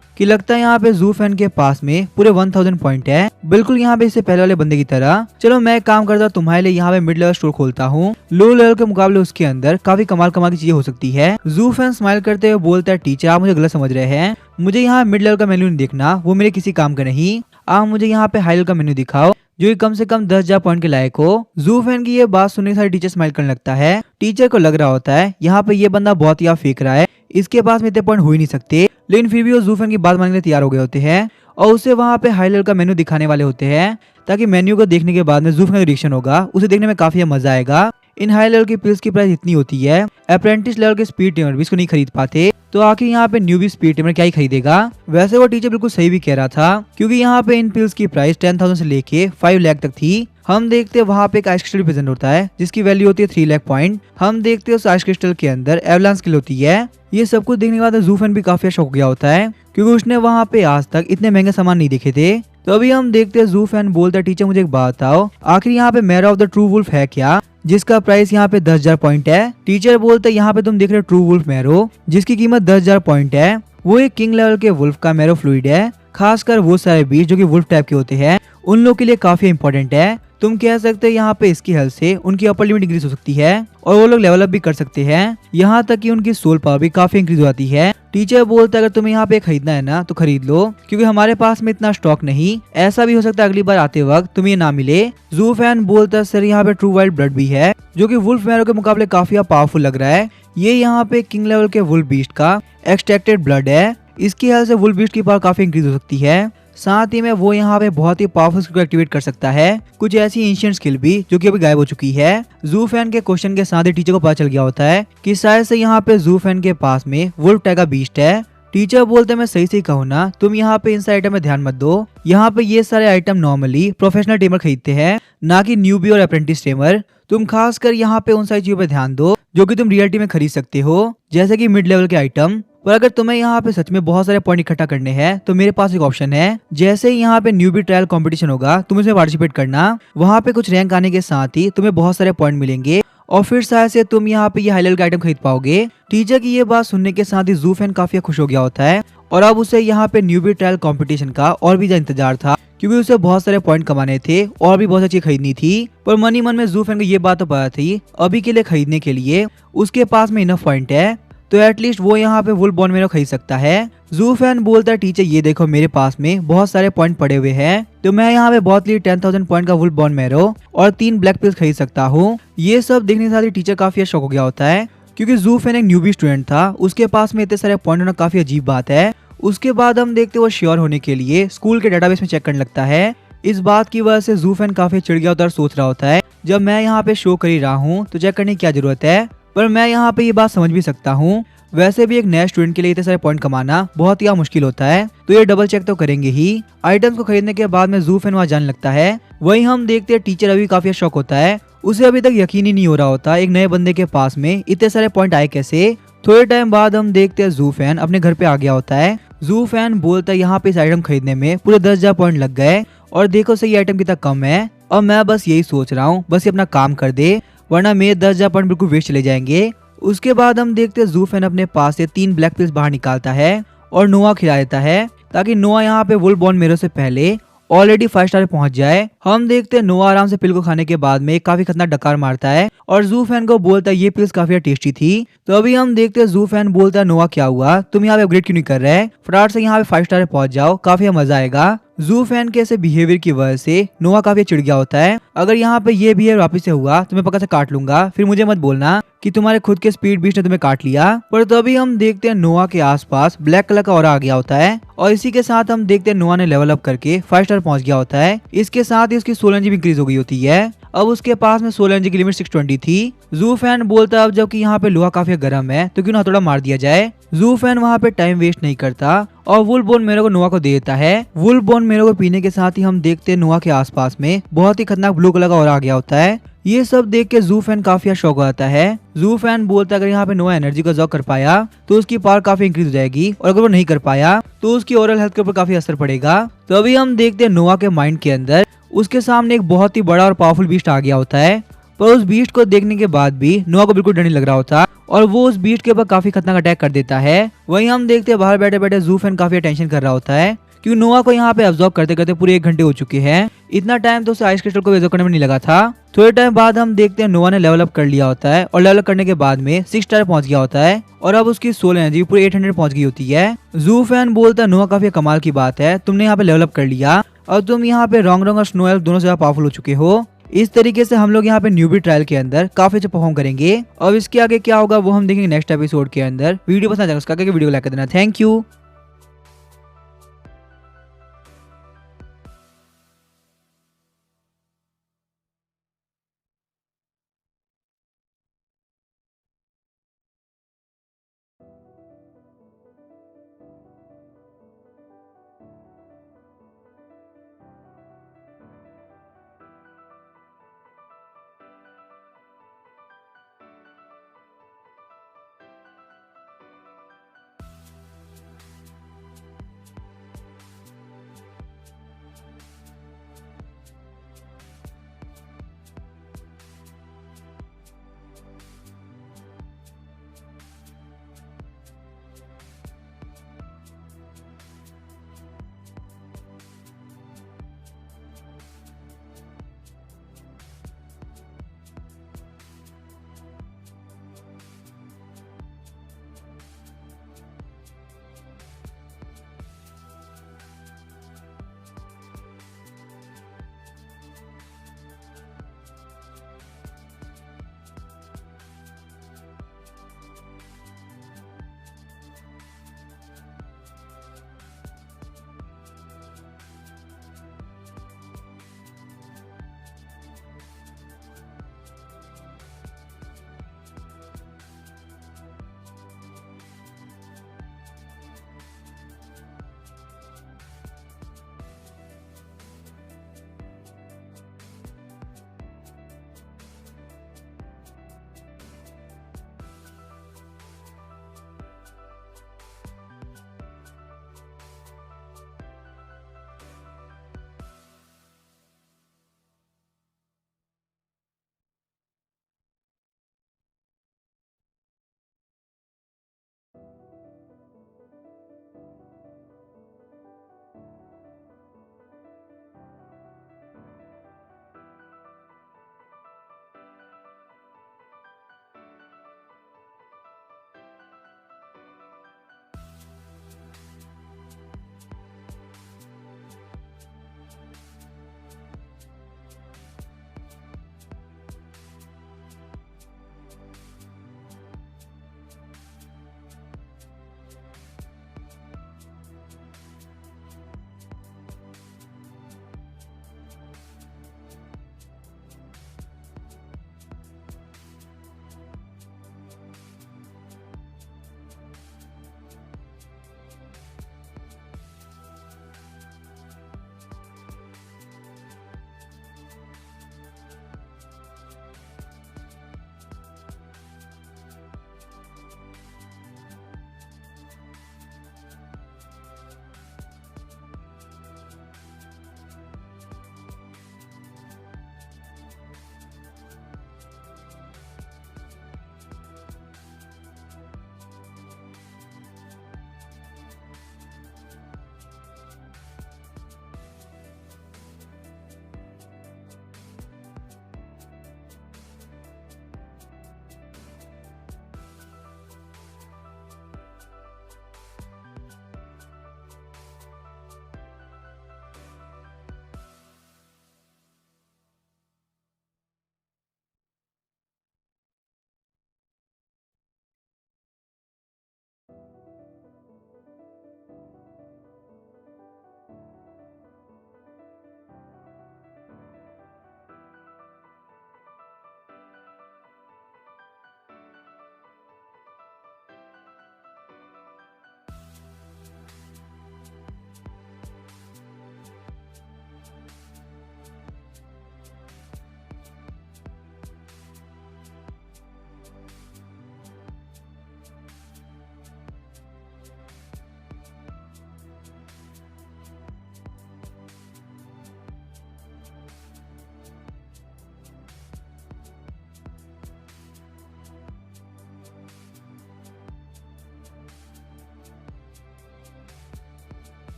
यहाँ पे जू फैन के पास में पूरे 1000 पॉइंट है, बिल्कुल यहाँ पे इससे पहले वाले बंदे की तरह। चलो मैं एक काम करता हूँ, तुम्हारे लिए यहाँ पे मिड लेवल स्टोर खोलता हूँ। लो लेवल के मुकाबले उसके अंदर काफी कमाल की चीजें हो सकती है। जू फैन स्माइल करते हुए बोलता है टीचर आप मुझे गलत समझ रहे हैं, मुझे यहाँ मिड लेवल का मेन्यू नहीं देखना, वो मेरे किसी काम का नहीं। आप मुझे यहाँ पे हाई लेवल का मेन्यू दिखाओ जो कि कम से कम 10,000 पॉइंट के लायक हो। जू फैन की ये बात सुनने के साथ टीचर स्माइल करने लगता है। टीचर को लग रहा होता है यहाँ पे ये बंदा बहुत ही फेंक रहा है, इसके पास में इतने पॉइंट हो ही नहीं सकते, लेकिन फिर भी वो जू फैन की बात मानने के लिए तैयार हो गए होते हैं और उसे वहाँ पे हाई लेवल का मेन्यू दिखाने वाले होते हैं, ताकि मेन्यू को देखने के बाद में जू फैन का रिएक्शन होगा, उसे देखने में काफी मजा आएगा। इन हाई लेवल की पिल्स की प्राइस इतनी होती है, अप्रेंटिस लेवल के स्पीड टेमर भी इसको नहीं खरीद पाते, तो आखिर यहाँ पे न्यूबी स्पीड टेमर क्या ही खरीदेगा। वैसे वो टीचर बिल्कुल सही भी कह रहा था, क्योंकि यहाँ पे इन पिल्स की प्राइस 10,000 से लेके 5 लाख तक थी। हम देखते हैं वहाँ पे एक आइस क्रिस्टल प्रेजेंट होता है जिसकी वैल्यू होती है 3 लाख पॉइंट। हम देखते हैं उस आइस क्रिस्टल के अंदर एवलांस स्किल होती है। ये सब कुछ देखने के बाद जू फैन भी काफी शौक गया होता है, क्योंकि उसने वहाँ पे आज तक इतने महंगे सामान नहीं देखे थे। तो अभी हम देखते हैं जू फैन बोलता है टीचर मुझे एक बात बताओ, आखिर यहाँ पे मैरा ऑफ द ट्रू वुल्फ है क्या, जिसका प्राइस यहाँ पे 10,000 पॉइंट है। टीचर बोलते हैं यहाँ पे तुम देख रहे हो ट्रू वुल्फ मैरो, जिसकी कीमत 10,000 पॉइंट है। वो एक किंग लेवल के वुल्फ का मैरो फ्लूइड है, खासकर वो सारे बीज जो कि वुल्फ टाइप के होते हैं उन लोगों के लिए काफी इंपॉर्टेंट है। तुम कह सकते हैं यहाँ पे इसकी हेल्थ से उनकी अपर लिमिट इंक्रीज हो सकती है और वो लोग लेवल अप भी कर सकते हैं, यहाँ तक कि उनकी सोल पावर भी काफी इंक्रीज हो जाती है। टीचर बोलता है अगर तुम्हें यहाँ पे खरीदना है ना तो खरीद लो, क्योंकि हमारे पास में इतना स्टॉक नहीं, ऐसा भी हो सकता है अगली बार आते वक्त तुम्हें ये ना मिले। जू फैन बोलता है सर यहाँ पे ट्रू वाइल्ड ब्लड भी है जो कि वुल्फ मैरो के मुकाबले काफी पावरफुल लग रहा है। ये यहाँ पे किंग लेवल के वुल्फ बीस्ट का एक्सट्रैक्टेड ब्लड है, इसकी हेल्थ से वुल्फ बीस्ट की पावर काफी इंक्रीज हो सकती है। साथ ही में वो यहाँ पे बहुत ही पावरफुल स्किल को एक्टिवेट कर सकता है, कुछ ऐसी एंशिएंट स्किल भी जो कि अभी गायब हो चुकी है। जू फैन के क्वेश्चन के साथ ही टीचर को पता चल गया होता है कि शायद से यहाँ पे जू फैन के पास में वुल्फ टाइप का बीस्ट है। टीचर बोलते मैं सही से कहूँ ना, तुम यहाँ पे इन सारे आइटम में ध्यान मत दो, यहाँ पे ये सारे आइटम नॉर्मली प्रोफेशनल टेमर खरीदते हैं, ना कि न्यूबी और अप्रेंटिस टेमर। तुम खासकर यहाँ पे उन सारी चीजों पे ध्यान दो जो कि तुम रियलिटी में खरीद सकते हो, जैसे कि मिड लेवल के आइटम। पर अगर तुम्हें यहाँ पे सच में बहुत सारे पॉइंट इकट्ठा करने हैं तो मेरे पास एक ऑप्शन है, जैसे ही यहाँ पे न्यूबी ट्रायल कंपटीशन होगा तुम इसमें पार्टिसिपेट करना, वहाँ पे कुछ रैंक आने के साथ ही तुम्हें बहुत सारे पॉइंट मिलेंगे और फिर शायद से तुम यहाँ पे ये हाई लेवल का आइटम खरीद पाओगे। टीचर की ये बात सुनने के साथ ही जू फैन काफी खुश हो गया होता है और अब उसे यहाँ पे न्यूबी ट्रायल कंपटीशन का और भी ज्यादा इंतजार था, क्योंकि उसे बहुत सारे पॉइंट कमाने थे और भी बहुत सारी चीज खरीदनी थी। पर मनी मन में जू फैन को ये बात तो पता थी अभी के लिए खरीदने के लिए उसके पास में इनफ पॉइंट है, तो एटलीस्ट वो यहाँ पे वुल्फ बॉन मैरो खरीद सकता है। जू फैन बोलता है टीचर ये देखो मेरे पास में बहुत सारे पॉइंट पड़े हुए हैं, तो मैं यहाँ पे बहुत 10,000 पॉइंट का वुल्फ बॉन मैरो और 3 ब्लैक पिल्स खरीद सकता हूँ। ये सब देखने के साथ ही टीचर काफी शौक हो गया होता है, क्योंकि जू फैन एक न्यूबी स्टूडेंट था, उसके पास में इतने सारे पॉइंट होना काफी अजीब बात है। उसके बाद हम देखते वो श्योर होने के लिए स्कूल के डेटाबेस में चेक करने लगता है। इस बात की वजह से जू फैन काफी चिढ़ गया होता है और सोच रहा होता है जब मैं यहाँ पे शो कर ही रहा हूँ तो चेक करने की क्या जरूरत है। पर मैं यहाँ पे ये बात समझ भी सकता हूँ, वैसे भी एक नए स्टूडेंट के लिए इतने सारे पॉइंट कमाना बहुत ही मुश्किल होता है, तो ये डबल चेक तो करेंगे ही। आइटम्स को खरीदने के बाद में जू फैन वहाँ जाने लगता है। वहीं हम देखते हैं टीचर अभी काफी शौक होता है, उसे अभी तक यकीन ही नहीं हो रहा होता एक नए बंदे के पास में इतने सारे पॉइंट आए कैसे। थोड़े टाइम बाद हम देखते हैं जू फैन अपने घर पे आ गया होता है। जू फैन बोलता है यहाँ पे इस आइटम खरीदने में पूरे 10,000 पॉइंट लग गए और देखो सही आइटम कितना कम है, और मैं बस यही सोच रहा हूँ बस ये अपना काम कर दे, वरना मेरे 10,000 पॉइंट बिल्कुल वेस्ट चले जाएंगे। उसके बाद हम देखते हैं जू फैन अपने पास से 3 ब्लैक पिल्स बाहर निकालता है और नोआ खिला देता है, ताकि नोआ यहाँ पे वुल्फ बॉन मैरो से पहले ऑलरेडी 5 स्टार पहुंच जाए। हम देखते हैं नोआ आराम से पिल को खाने के बाद में काफी खतरनाक डकार मारता है और जू फैन को बोलता है ये पिल्स काफी टेस्टी थी। तो अभी हम देखते हैं जू फैन बोलता है नोआ क्या हुआ, तुम यहाँ पे अपग्रेड क्यों नहीं कर रहे, फटाफट से यहाँ पे 5 स्टार पहुंच जाओ, काफी मजा आएगा। जू फैन के ऐसे बिहेवियर की वजह से नोआ काफी चिढ़ गया होता है। अगर यहाँ पे ये बिहेवियर वापस से हुआ तो मैं पक्का से काट लूंगा, फिर मुझे मत बोलना कि तुम्हारे खुद के स्पीड बीस्ट ने तुम्हें काट लिया। पर तभी हम देखते हैं नोआ के आसपास ब्लैक कलर का ऑरा आ गया होता है और इसी के साथ हम देखते हैं नोआ ने लेवल अप करके 5 स्टार पहुंच गया होता है। इसके साथ ही उसकी सोल एनर्जी भी इंक्रीज हो गई होती है। अब उसके पास में सोल एनर्जी की लिमिट 620 थी। जू फैन बोलता है अब जबकि यहाँ पे लोहा काफी गर्म है तो क्यों ना हथौड़ा मार दिया जाए। जू फैन वहाँ पे टाइम वेस्ट नहीं करता और वुल बोन मेरो को नोआ को दे देता है। वुल बोन मेरो को पीने के साथ ही हम देखते हैं नोआ के आसपास में बहुत ही खतरनाक ब्लू कलर का ऑरा आ गया होता है। ये सब देख के जू फैन काफी शौक आता है। जू फैन बोलता है अगर यहाँ पे नोआ एनर्जी को जॉक कर पाया तो उसकी पावर काफी इंक्रीज हो जाएगी और अगर वो नहीं कर पाया तो उसकी ओवरऑल हेल्थ के ऊपर काफी असर पड़ेगा। तो अभी हम देखते हैं नोआ के माइंड के अंदर उसके सामने एक बहुत ही बड़ा और पावरफुल बीस्ट आ गया होता है। पर उस बीस्ट को देखने के बाद भी नोआ को बिल्कुल डर नहीं लग रहा होता और वो उस बीस्ट के ऊपर काफी खतरनाक अटैक कर देता है। वहीं हम देखते हैं बाहर बैठे बैठे जू फैन काफी टेंशन कर रहा होता है क्योंकि नोआ को यहाँ पे अब्सॉर्ब करते करते पूरे 1 घंटे हो चुके हैं। इतना टाइम तो उसे आइस क्रिस्टल को एब्सॉर्ब करने में नहीं लगा था। थोड़े टाइम बाद हम देखते हैं नोआ ने लेवल अप कर लिया होता है और लेवल अप करने के बाद में 6 स्टार पहुंच गया होता है और अब उसकी सोल एनर्जी पूरे 800 पहुंच गई होती है। जू फैन बोलता है नोआ काफी कमाल की बात है, तुमने यहाँ पे लेवल अप कर लिया और तुम यहाँ पे रॉन्ग और स्नो एल्फ दोनों से ज्यादा पावरफुल हो चुके हो। इस तरीके से हम लोग यहाँ पे न्यूबी ट्रायल के अंदर काफी अच्छा परफॉर्म करेंगे और इसके आगे क्या होगा वो हम देखेंगे नेक्स्ट एपिसोड के अंदर। वीडियो पसंद आएगा उसका वीडियो को लाइक कर देना। Thank you.